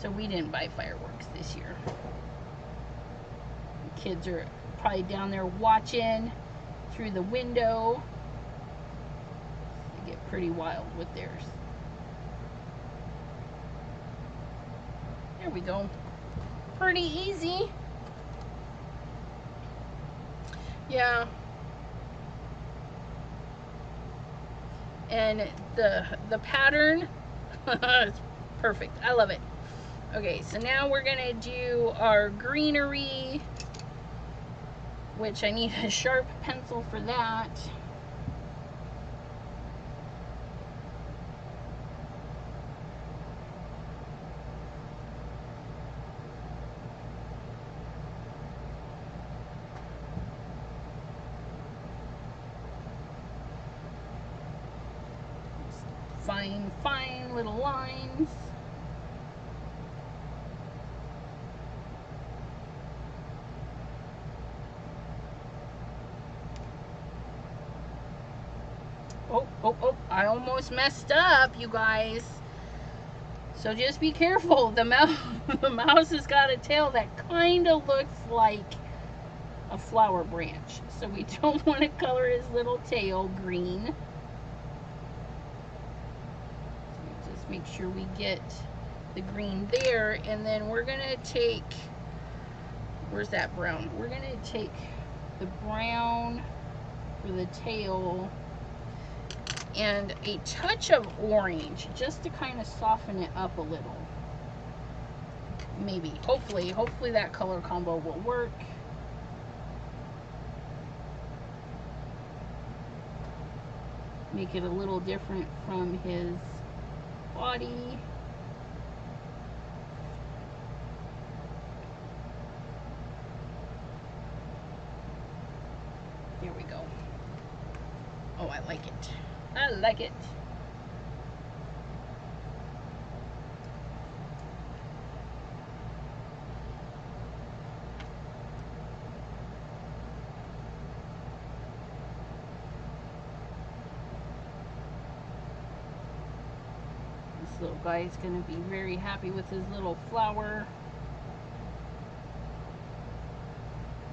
So we didn't buy fireworks this year. The kids are probably down there watching through the window. They get pretty wild with theirs. There we go. Pretty easy. Yeah. And the pattern is perfect. I love it. Okay, so now we're gonna do our greenery, which I need a sharp pencil for that. Fine little lines. Oh, I almost messed up, you guys. So just be careful. The mouse has got a tail that kind of looks like a flower branch. So we don't want to color his little tail green. So just make sure we get the green there. And then we're going to take, where's that brown? We're going to take the brown for the tail and a touch of orange just to kind of soften it up a little. Maybe, hopefully that color combo will work. Make it a little different from his body. There we go. Oh, I like it. I like it. This little guy is going to be very happy with his little flower.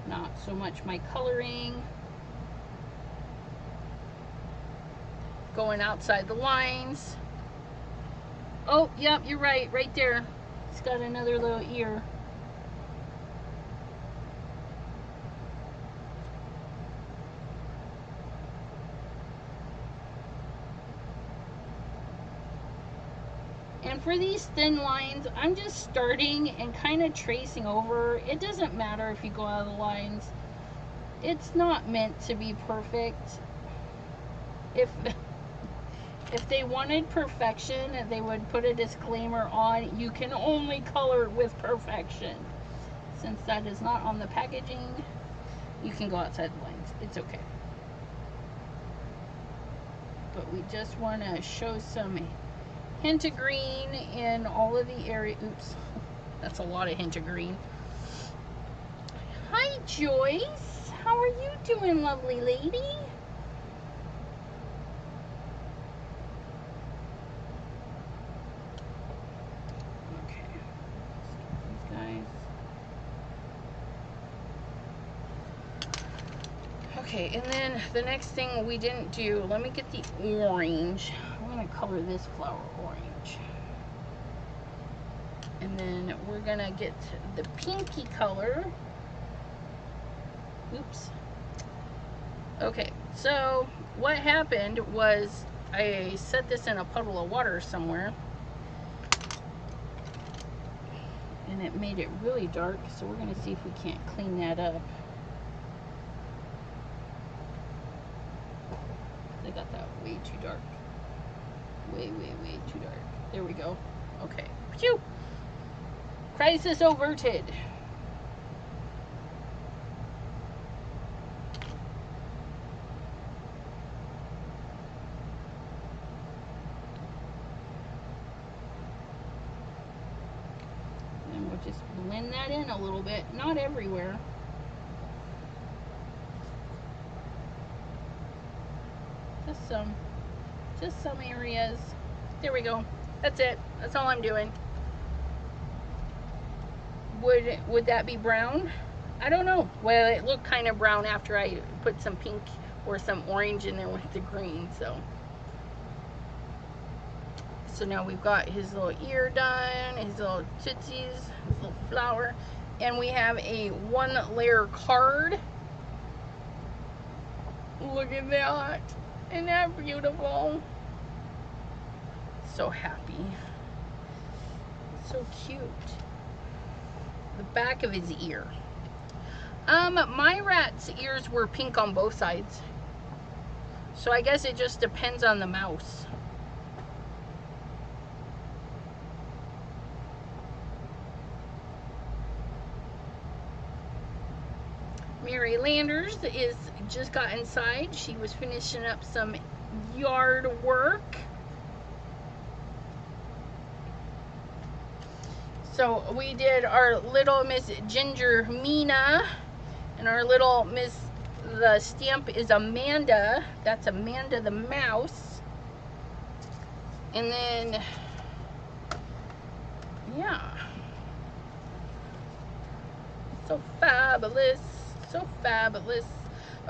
Not so much my coloring. Going outside the lines. Oh, yep, you're right there. It's got another little ear. And for these thin lines, I'm just starting and kind of tracing over. It doesn't matter if you go out of the lines. It's not meant to be perfect. If they wanted perfection, they would put a disclaimer on, you can only color with perfection. Since that is not on the packaging, you can go outside the lines. It's okay. But we just want to show some hint of green in all of the area. Oops, that's a lot of hint of green. Hi, Joyce. How are you doing, lovely lady? Okay, and then the next thing we didn't do, let me get the orange. I'm going to color this flower orange. And then we're going to get the pinky color. Oops. Okay, so what happened was I set this in a puddle of water somewhere, and it made it really dark, so we're going to see if we can't clean that up. I got that way too dark. Way too dark. There we go. Okay. Phew! Crisis averted. And we'll just blend that in a little bit. Not everywhere. Just some areas. There we go. That's it. That's all I'm doing. Would that be brown? I don't know. Well, it looked kind of brown after I put some pink or some orange in there with the green. So now we've got his little ear done, his little tootsies, his little flower, and we have a 1-layer card. Look at that. Isn't that beautiful? So happy. So cute. The back of his ear. My rat's ears were pink on both sides. So I guess it just depends on the mouse. Mary Landers is just got inside. She was finishing up some yard work. So we did our little Miss Ginger Mina, and our little Miss, the stamp is Amanda. That's Amanda the mouse. And then, yeah. So fabulous. So fabulous.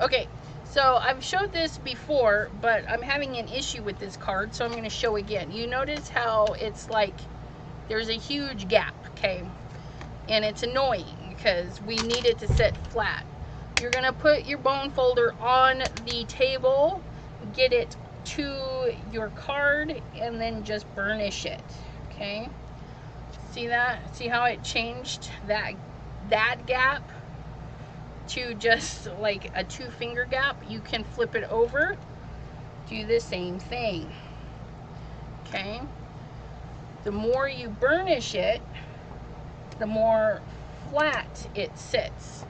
Okay, so I've showed this before, but I'm having an issue with this card, so I'm going to show again. You notice how it's like there's a huge gap, okay? And it's annoying because we need it to sit flat. You're going to put your bone folder on the table, get it to your card, and then just burnish it, okay? See that? See how it changed that gap to just like a 2-finger gap? You can flip it over, do the same thing, okay? The more you burnish it, the more flat it sits,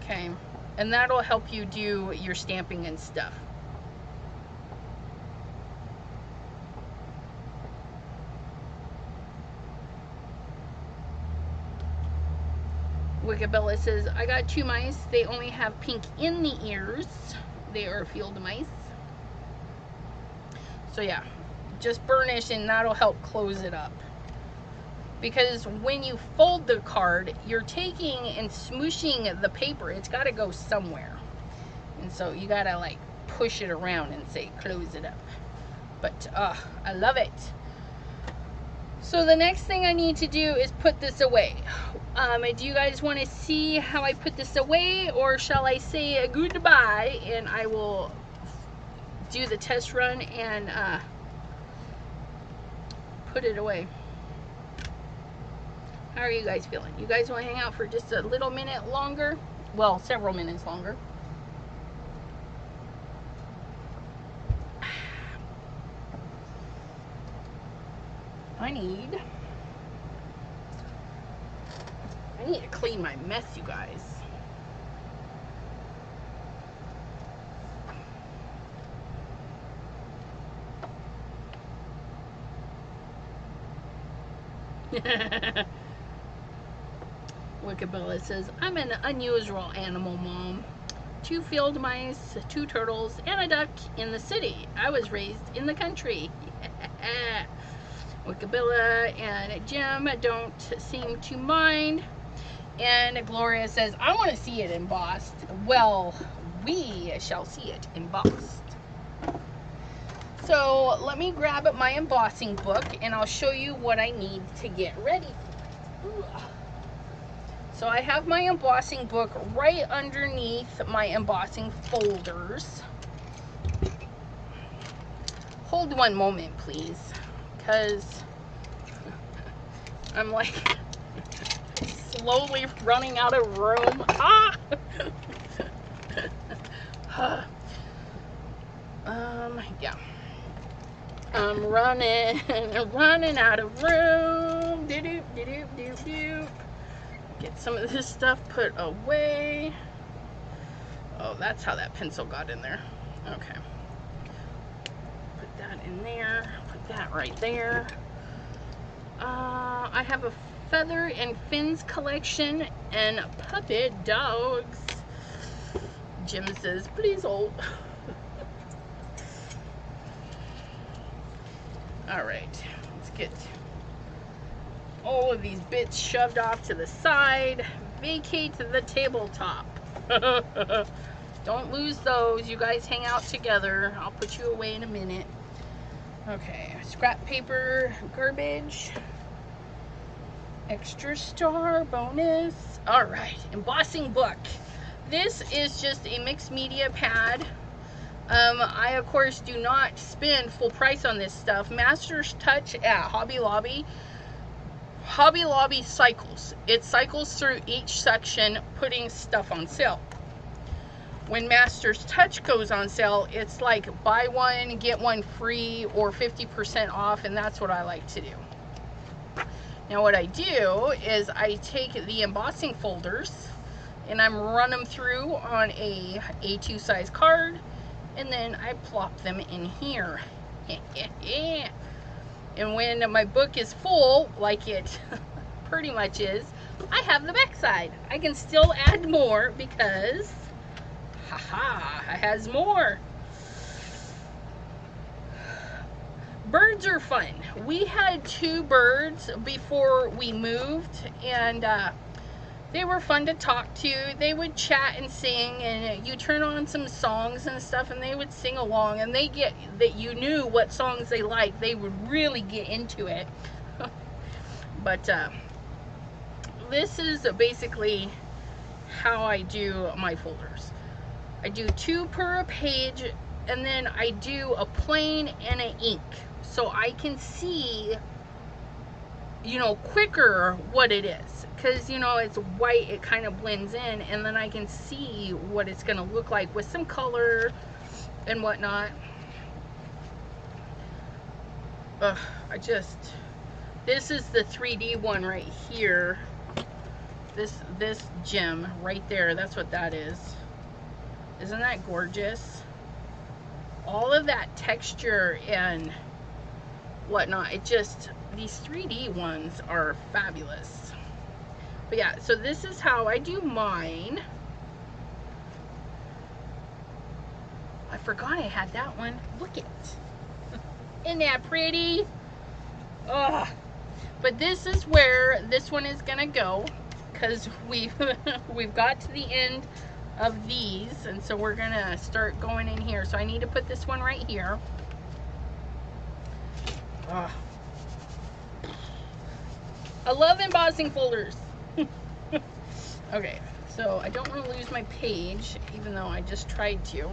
okay? And that'll help you do your stamping and stuff. Wickabella says, I got 2 mice. They only have pink in the ears. They are field mice. So yeah, just burnish and that'll help close it up. Because when you fold the card, you're taking and smooshing the paper. It's got to go somewhere. And so you got to like push it around and say, close it up. But I love it. So the next thing I need to do is put this away. Do you guys want to see how I put this away, or shall I say a goodbye and I will do the test run and put it away? How are you guys feeling? You guys want to hang out for just a little minute longer? Well, several minutes longer. I need to clean my mess, you guys. Wickabella says, I'm an unusual animal, Mom. 2 field mice, 2 turtles, and a duck in the city. I was raised in the country. Wickabella and Jim don't seem to mind. And Gloria says, I want to see it embossed. Well, we shall see it embossed. So let me grab my embossing book and I'll show you what I need to get ready. So I have my embossing book right underneath my embossing folders. Hold one moment, please, because I'm like slowly running out of room. Ah! Yeah. I'm running out of room. Doop, doop, doop, doop. Get some of this stuff put away. Oh, that's how that pencil got in there. Okay. Put that in there. Put that right there. I have a feather and fins collection and puppet dogs. Jim says, please hold. Alright, let's get all of these bits shoved off to the side. Vacate the tabletop. Don't lose those. You guys hang out together. I'll put you away in a minute. Okay, scrap paper, garbage. Extra star bonus. Alright, embossing book. This is just a mixed media pad. I, of course, do not spend full price on this stuff. Master's Touch at Hobby Lobby. Hobby Lobby cycles. It cycles through each section, putting stuff on sale. When Master's Touch goes on sale, it's like buy one, get one free, or 50% off, and that's what I like to do. Now, what I do is I take the embossing folders, and I'm run them through on a A2 size card, and then I plop them in here. And when my book is full, like it pretty much is, I have the back side. I can still add more because, haha, it has more. Birds are fun. We had 2 birds before we moved, and they were fun to talk to. They would chat and sing, and you turn on some songs and stuff, and they would sing along, and they get that you knew what songs they liked. They would really get into it. But this is basically how I do my folders. I do 2 per page, and then I do a plain and an ink, so I can see, you know, quicker what it is, because, you know, it's white, it kind of blends in, and then I can see what it's going to look like with some color and whatnot. This is the 3D one right here. This gem right there, that's what that is. Isn't that gorgeous? All of that texture and whatnot, it just, these 3D ones are fabulous. But yeah, so this is how I do mine. I forgot I had that one. Look it. Isn't that pretty? Ugh. But this is where this one is gonna go, because we've got to the end of these, and so we're gonna start going in here. So I need to put this one right here. Ugh. I love embossing folders. Okay, so I don't want to lose my page, even though I just tried to.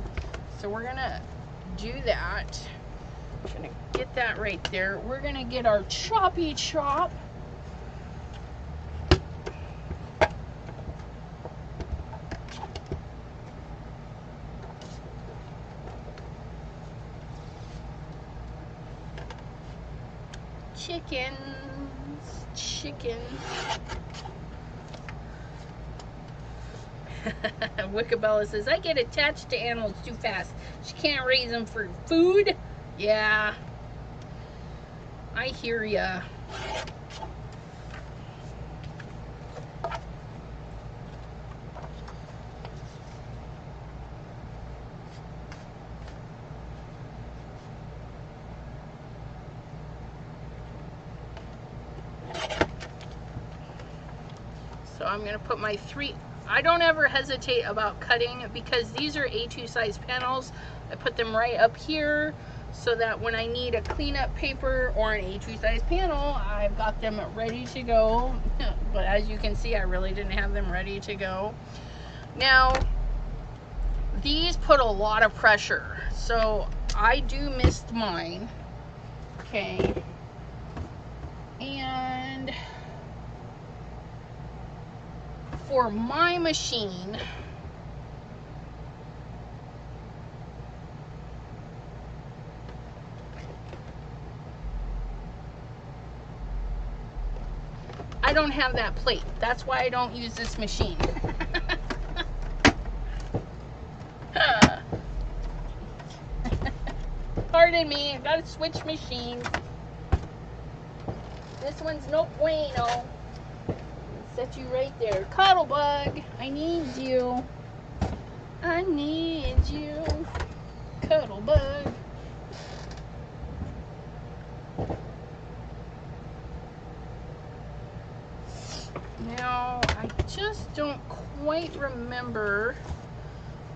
So we're gonna do that. I'm gonna get that right there. We're gonna get our choppy chop. Chickens. Wickabella says, I get attached to animals too fast. She can't raise them for food. Yeah, I hear ya. So I'm gonna put my 3. I don't ever hesitate about cutting because these are A2 size panels. I put them right up here so that when I need a cleanup paper or an A2 size panel, I've got them ready to go. But as you can see, I really didn't have them ready to go. Now, these put a lot of pressure, so I do mist mine. Okay. And for my machine, I don't have that plate. That's why I don't use this machine. Pardon me, I gotta switch machines. This one's no bueno. Set you right there. Cuddlebug, I need you. I need you. Cuddlebug. Now, I just don't quite remember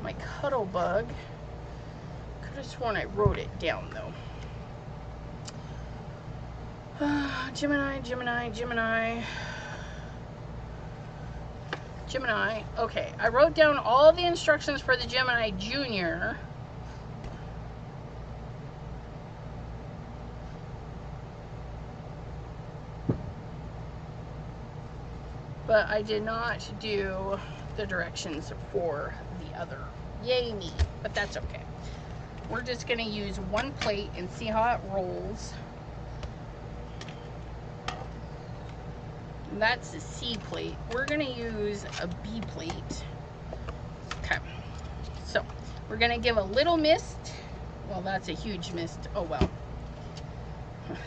my Cuddlebug. Could have sworn I wrote it down, though. Gemini, Gemini, Gemini. Gemini. Okay, I wrote down all the instructions for the Gemini Junior. But I did not do the directions for the other. Yay me, but that's okay. We're just gonna use one plate and see how it rolls. That's the C plate. We're gonna use a B plate. Okay, so we're gonna give a little mist. Well, that's a huge mist. Oh well.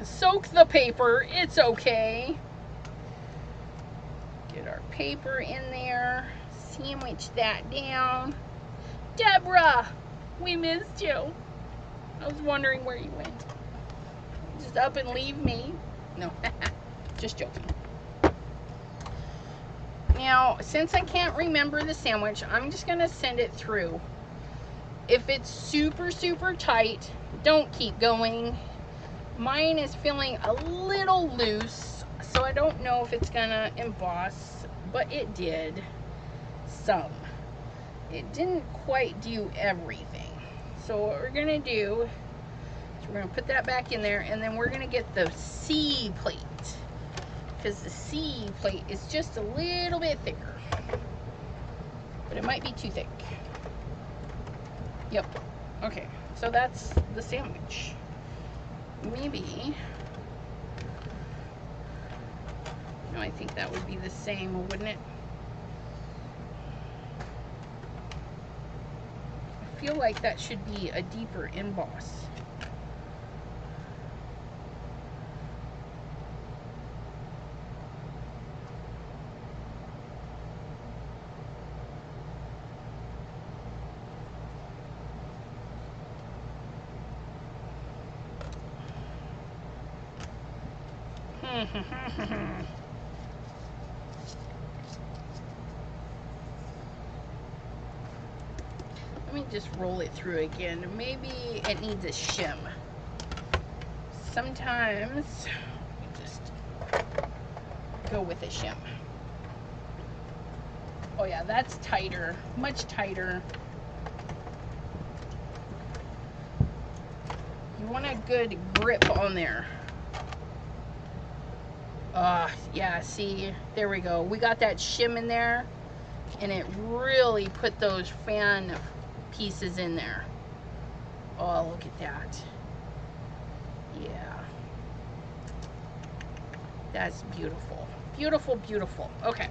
Soak the paper, it's okay. Get our paper in there, sandwich that down. Deborah, we missed you. I was wondering where you went. Just up and leave me. No, just joking. Now, since I can't remember the sandwich, I'm just gonna send it through. If it's super, super tight, don't keep going. Mine is feeling a little loose, so I don't know if it's gonna emboss, but it did some. It didn't quite do everything. So what we're gonna do is we're gonna put that back in there, and then we're gonna get the C plate, because the C plate is just a little bit thicker, but it might be too thick. Yep. Okay, so that's the sandwich. Maybe, no, I think that would be the same, wouldn't it? I feel like that should be a deeper emboss. Let me just roll it through again. Maybe it needs a shim. Sometimes we just go with a shim. Oh yeah, that's tighter, much tighter. You want a good grip on there. Yeah, see, there we go. We got that shim in there, and it really put those fan pieces in there. Oh, look at that. Yeah. That's beautiful. Beautiful, beautiful. Okay.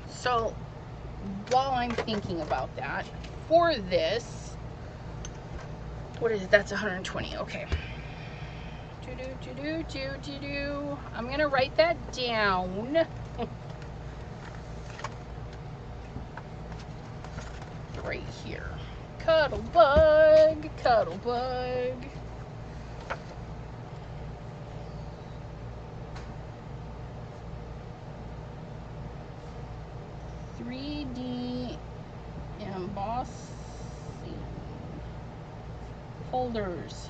So, while I'm thinking about that, for this, what is it? That's 120. Okay. I'm gonna write that down. Right here. Cuddlebug, Cuddlebug. .3D embossing. folders.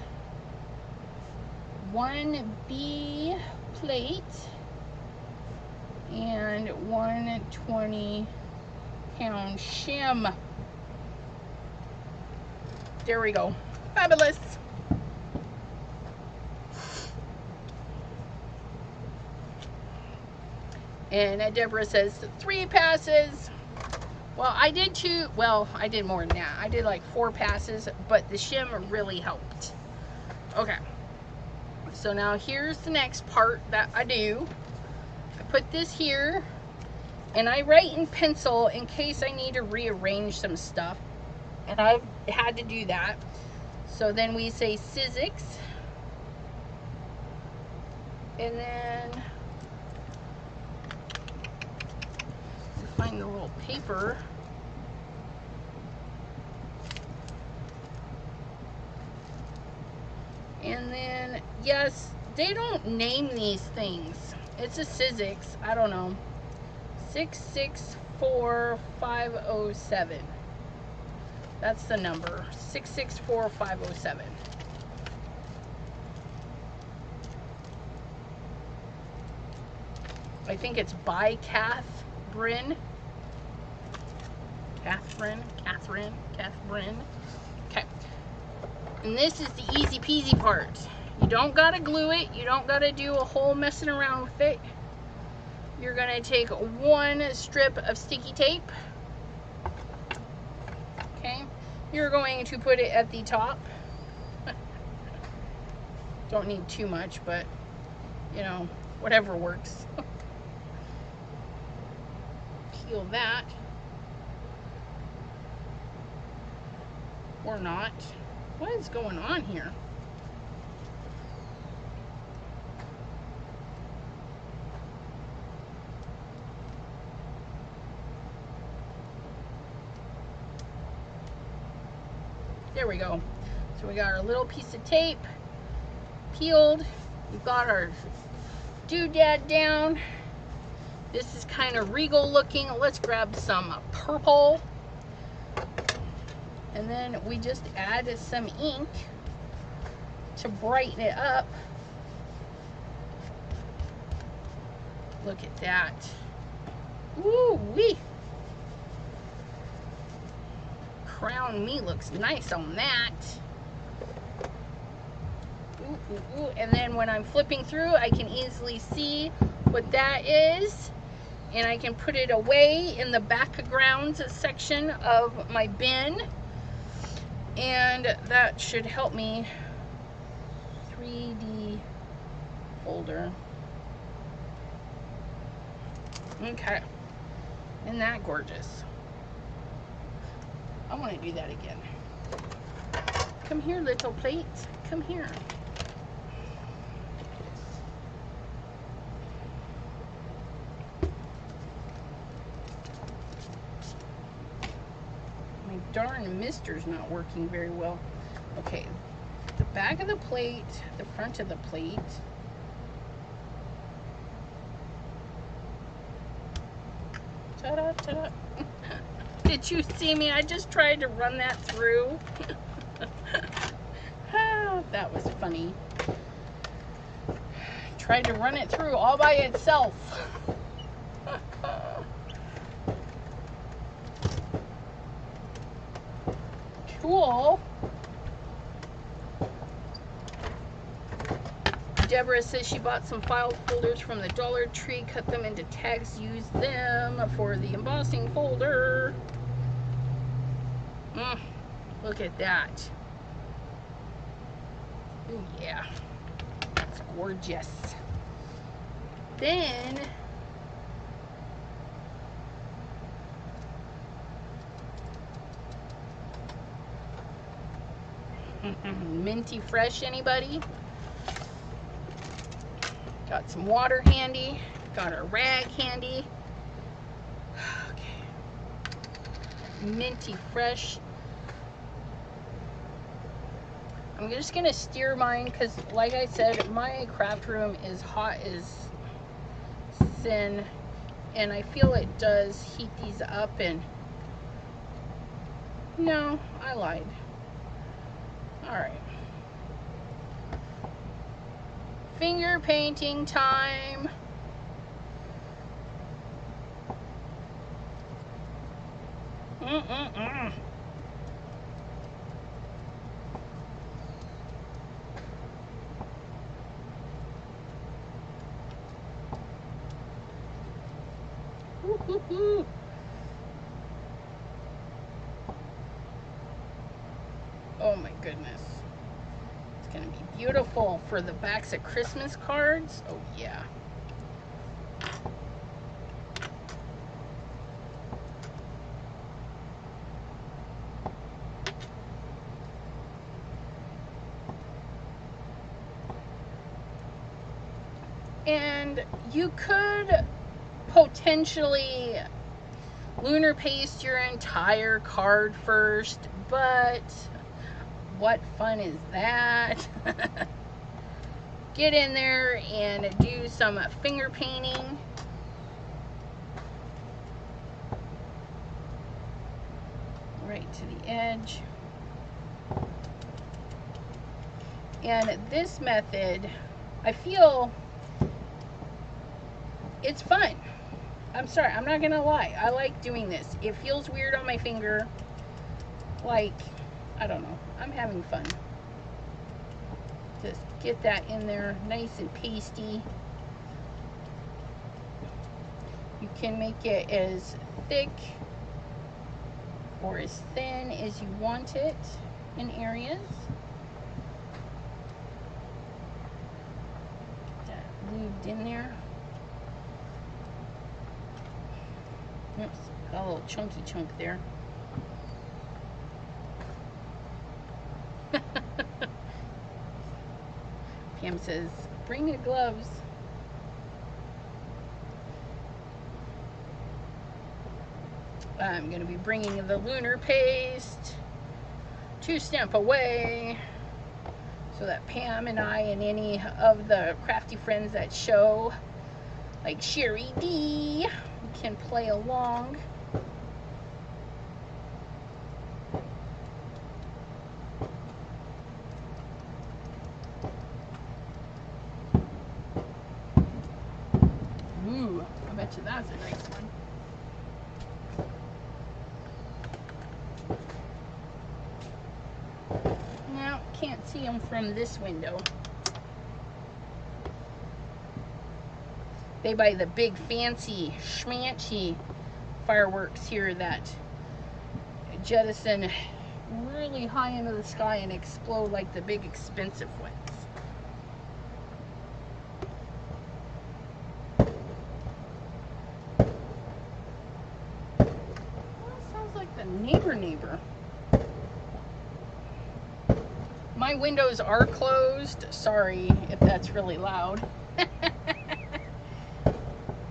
1 B plate and 1 20-pound shim. There we go. Fabulous. And Deborah says 3 passes. Well, I did 2. Well, I did more than that. I did like 4 passes, but the shim really helped. Okay. So now here's the next part that I do. I put this here, and I write in pencil in case I need to rearrange some stuff. And I've had to do that. So then we say Sizzix. And then find the little paper. And then, yes, they don't name these things. It's a Sizzix. I don't know. 664507. That's the number. 664507. I think it's by Catherine. Catherine. Okay. And this is the easy peasy part. You don't gotta glue it. You don't gotta do a whole messing around with it. You're gonna take 1 strip of sticky tape. Okay. You're going to put it at the top. Don't need too much, but you know, whatever works. Peel that. Or not. What is going on here? There we go. So we got our little piece of tape peeled. We've got our doodad down. This is kind of regal looking. Let's grab some purple. And then we just add some ink to brighten it up. Look at that. Woo-wee. Crown me looks nice on that. Ooh, ooh, ooh. And then when I'm flipping through, I can easily see what that is. And I can put it away in the backgrounds section of my bin. And that should help me. 3D folder. Okay. Isn't that gorgeous? I want to do that again. Come here, little plate. Come here. My darn mister's not working very well. Okay, the back of the plate, the front of the plate. Ta-da, ta-da. Did you see me? I just tried to run that through. That was funny. Tried to run it through all by itself. Cool. Deborah says she bought some file folders from the Dollar Tree, cut them into tags, used them for the embossing folder. Look at that. Oh yeah, that's gorgeous. Then minty fresh, anybody? Got some water handy, got our rag handy. Okay. Minty fresh. I'm just gonna steer mine because, like I said, my craft room is hot as sin, and I feel it does heat these up. And no, I lied. All right. Finger painting time. Woo-hoo-hoo. Oh my goodness. It's going to be beautiful for the backs of Christmas cards. Oh yeah. And you could potentially lunar paste your entire card first, but what fun is that? Get in there and do some finger painting. Right to the edge. And this method, I feel it's fun. I'm sorry, I'm not gonna lie. I like doing this. It feels weird on my finger. Like, I don't know. I'm having fun. Just get that in there nice and pasty. You can make it as thick or as thin as you want it in areas. That lubed in there. Oops, got a little chunky chunk there. Pam says, bring your gloves. I'm going to be bringing the lunar paste to stamp away so that Pam and I and any of the crafty friends that show, like Sherry D, can play along. Ooh, I bet you that's a nice one. Now, can't see them from this window. They buy the big fancy schmancy fireworks here that jettison really high into the sky and explode like the big expensive ones. Well, that sounds like the neighbor. My windows are closed. Sorry if that's really loud.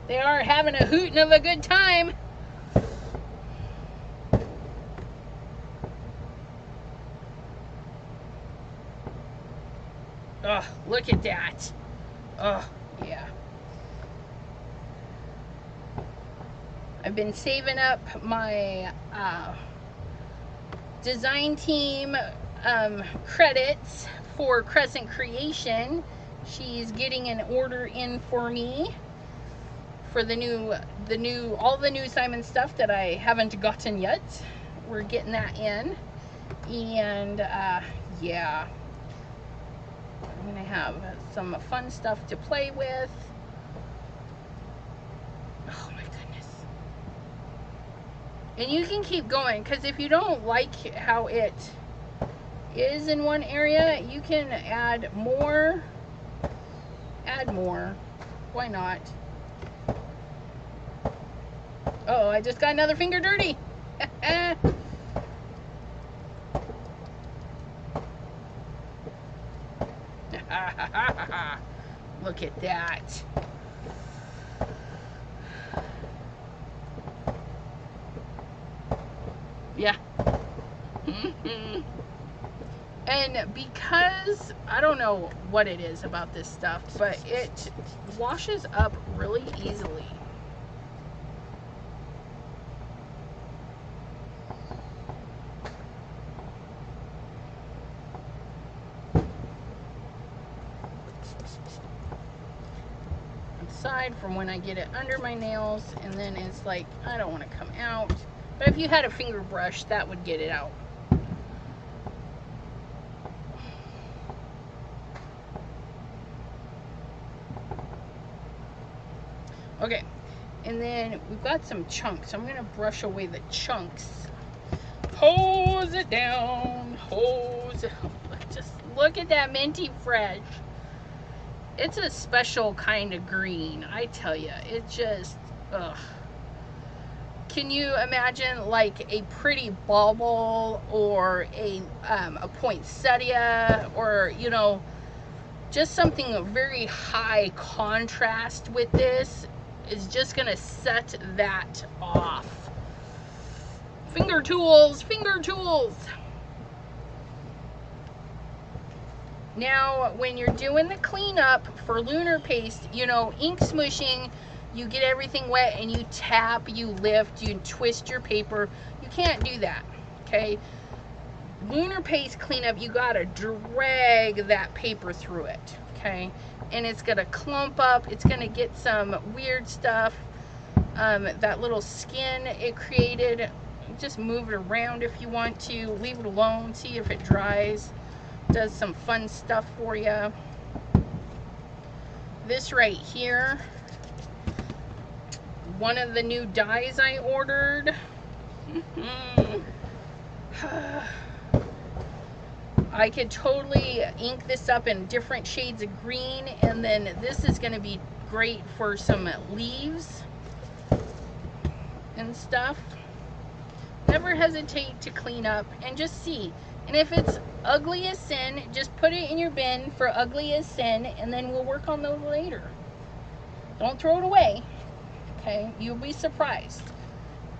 They are having a hootin' of a good time. Oh, look at that. Oh, yeah. I've been saving up my design team credits for Crescent Creation. She's getting an order in for me for all the new Simon stuff that I haven't gotten yet. We're getting that in, and yeah, I'm gonna have some fun stuff to play with. Oh my goodness. And you can keep going, because if you don't like how it is in one area, you can add more. Why not? Oh, I just got another finger dirty. Look at that. Yeah. And because I don't know what it is about this stuff, but it washes up really easily. outside from when I get it under my nails, and then it's like, I don't want to come out. But if you had a finger brush, that would get it out. Okay, and then we've got some chunks. I'm gonna brush away the chunks. Hose it down, hose. Just look at that minty fresh. It's a special kind of green, I tell you. It just, ugh. Can you imagine like a pretty bauble or a poinsettia, or, you know, just something very high contrast with this is just gonna set that off. Finger tools, finger tools. Now, when you're doing the cleanup for lunar paste, you know, ink smushing, you get everything wet and you tap, you lift, you twist your paper. You can't do that, okay? Lunar paste cleanup, you gotta drag that paper through it, okay? And it's gonna clump up, it's gonna get some weird stuff. That little skin it created, just move it around if you want to, leave it alone, see if it dries. Does some fun stuff for you. This right here, one of the new dyes I ordered. I could totally ink this up in different shades of green, and then this is going to be great for some leaves and stuff. Never hesitate to clean up and just see. And if it's ugly as sin, just put it in your bin for ugly as sin, and then we'll work on those later. Don't throw it away, okay? You'll be surprised.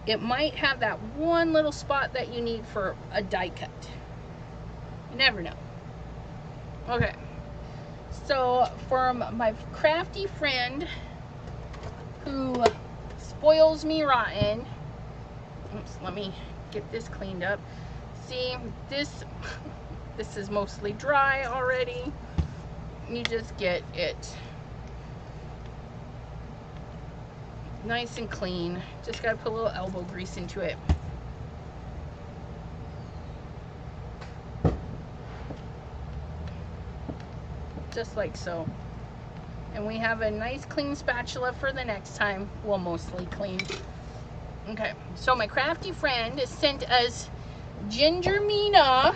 It might have that one little spot that you need for a die cut. You never know. Okay, so from my crafty friend who spoils me rotten, oops, let me get this cleaned up. See, this is mostly dry already. You just get it nice and clean. Just gotta put a little elbow grease into it. Just like so. And we have a nice clean spatula for the next time. Well, mostly clean. Okay, so my crafty friend sent us Ginger Mina.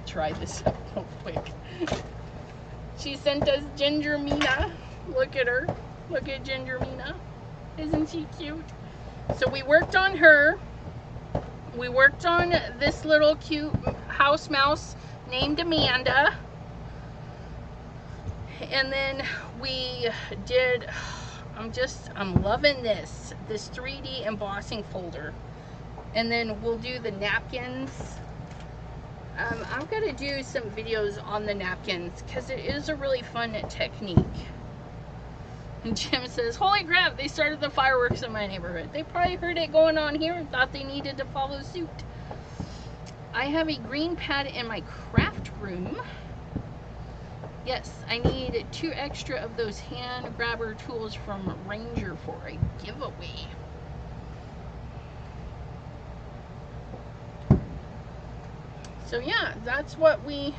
Try this up real quick. She sent us Ginger Mina. Look at her. Look at Ginger Mina. Isn't she cute? So we worked on her. We worked on this little cute house mouse named Amanda. And then we did, I'm loving this 3D embossing folder. And then we'll do the napkins. I'm gonna do some videos on the napkins because it is a really fun technique. And Jim says, holy crap, they started the fireworks in my neighborhood. They probably heard it going on here and thought they needed to follow suit. I have a green pad in my craft room. Yes, I need 2 extra of those hand grabber tools from Ranger for a giveaway. So yeah, that's what we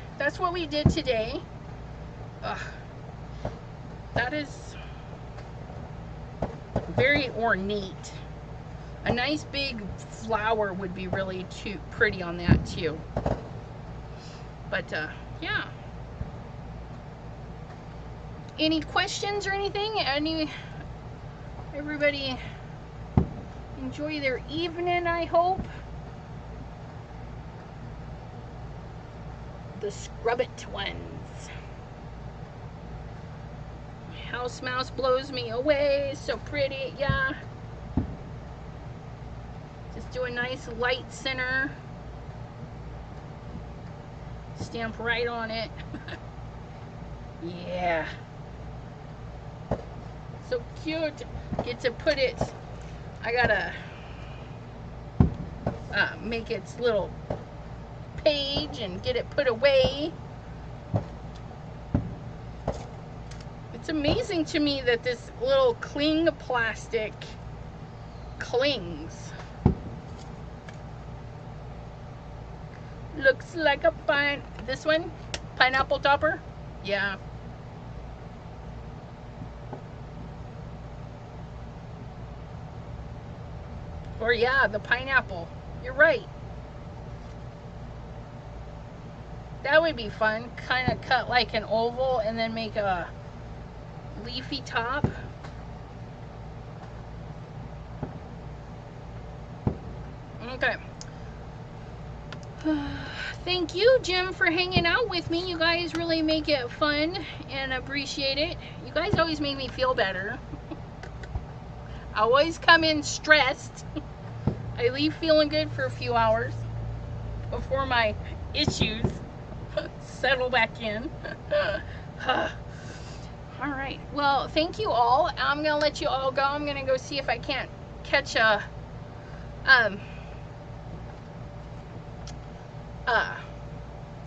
did today. That is very ornate. A nice big flower would be really pretty on that too. But yeah. Any questions or anything? Everybody enjoy their evening, I hope. The scrub it ones. House mouse blows me away. So pretty, yeah. Just do a nice light center. Stamp right on it. Yeah. So cute. Get to put it. I gotta make its little page and get it put away. It's amazing to me that this little cling plastic clings. Looks like a this one, pineapple topper. Yeah. Or yeah, the pineapple. You're right. That would be fun. Kind of cut like an oval and then make a leafy top. Okay. Thank you, Jim, for hanging out with me. You guys really make it fun and appreciate it. You guys always make me feel better. I always come in stressed. I leave feeling good for a few hours before my issues settle back in. All right. Well, thank you all. I'm going to let you all go. I'm going to go see if I can't catch a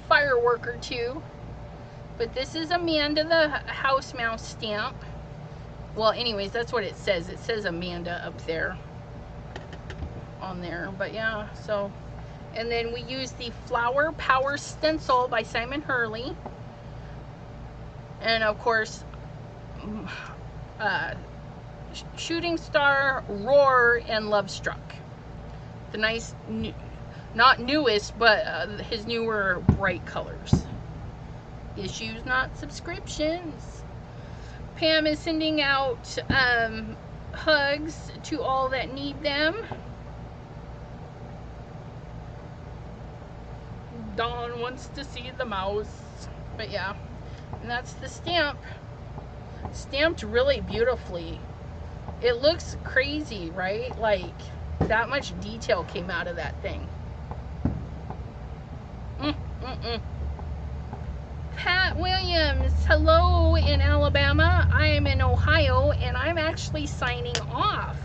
firework or two. But this is Amanda the house mouse stamp. Well, anyways, that's what it says. It says Amanda up there on there. But yeah, so, and then we use the Flower Power Stencil by Simon Hurley. And of course, Shooting Star, Roar, and Love Struck. The nice, not newest, but his newer bright colors. Issues, not subscriptions. Pam is sending out hugs to all that need them. Dawn wants to see the mouse. But yeah, and that's the stamp. Stamped really beautifully. It looks crazy, right? Like, that much detail came out of that thing. Pat Williams, hello in Alabama. I am in Ohio, and I'm actually signing off.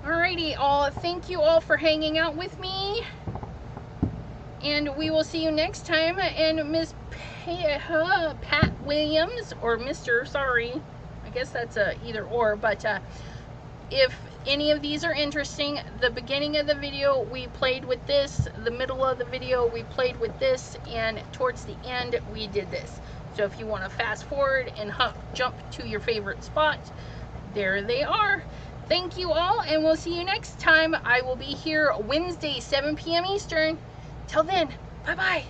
Alrighty, all. Thank you all for hanging out with me. And we will see you next time. And Miss Pat Williams, or Mr., sorry. I guess that's a either or, but if any of these are interesting, the beginning of the video we played with this, the middle of the video we played with this, and towards the end we did this. So if you want to fast forward and jump to your favorite spot, there they are. Thank you all, and we'll see you next time. I will be here Wednesday, 7 p.m. Eastern. Till then, bye-bye.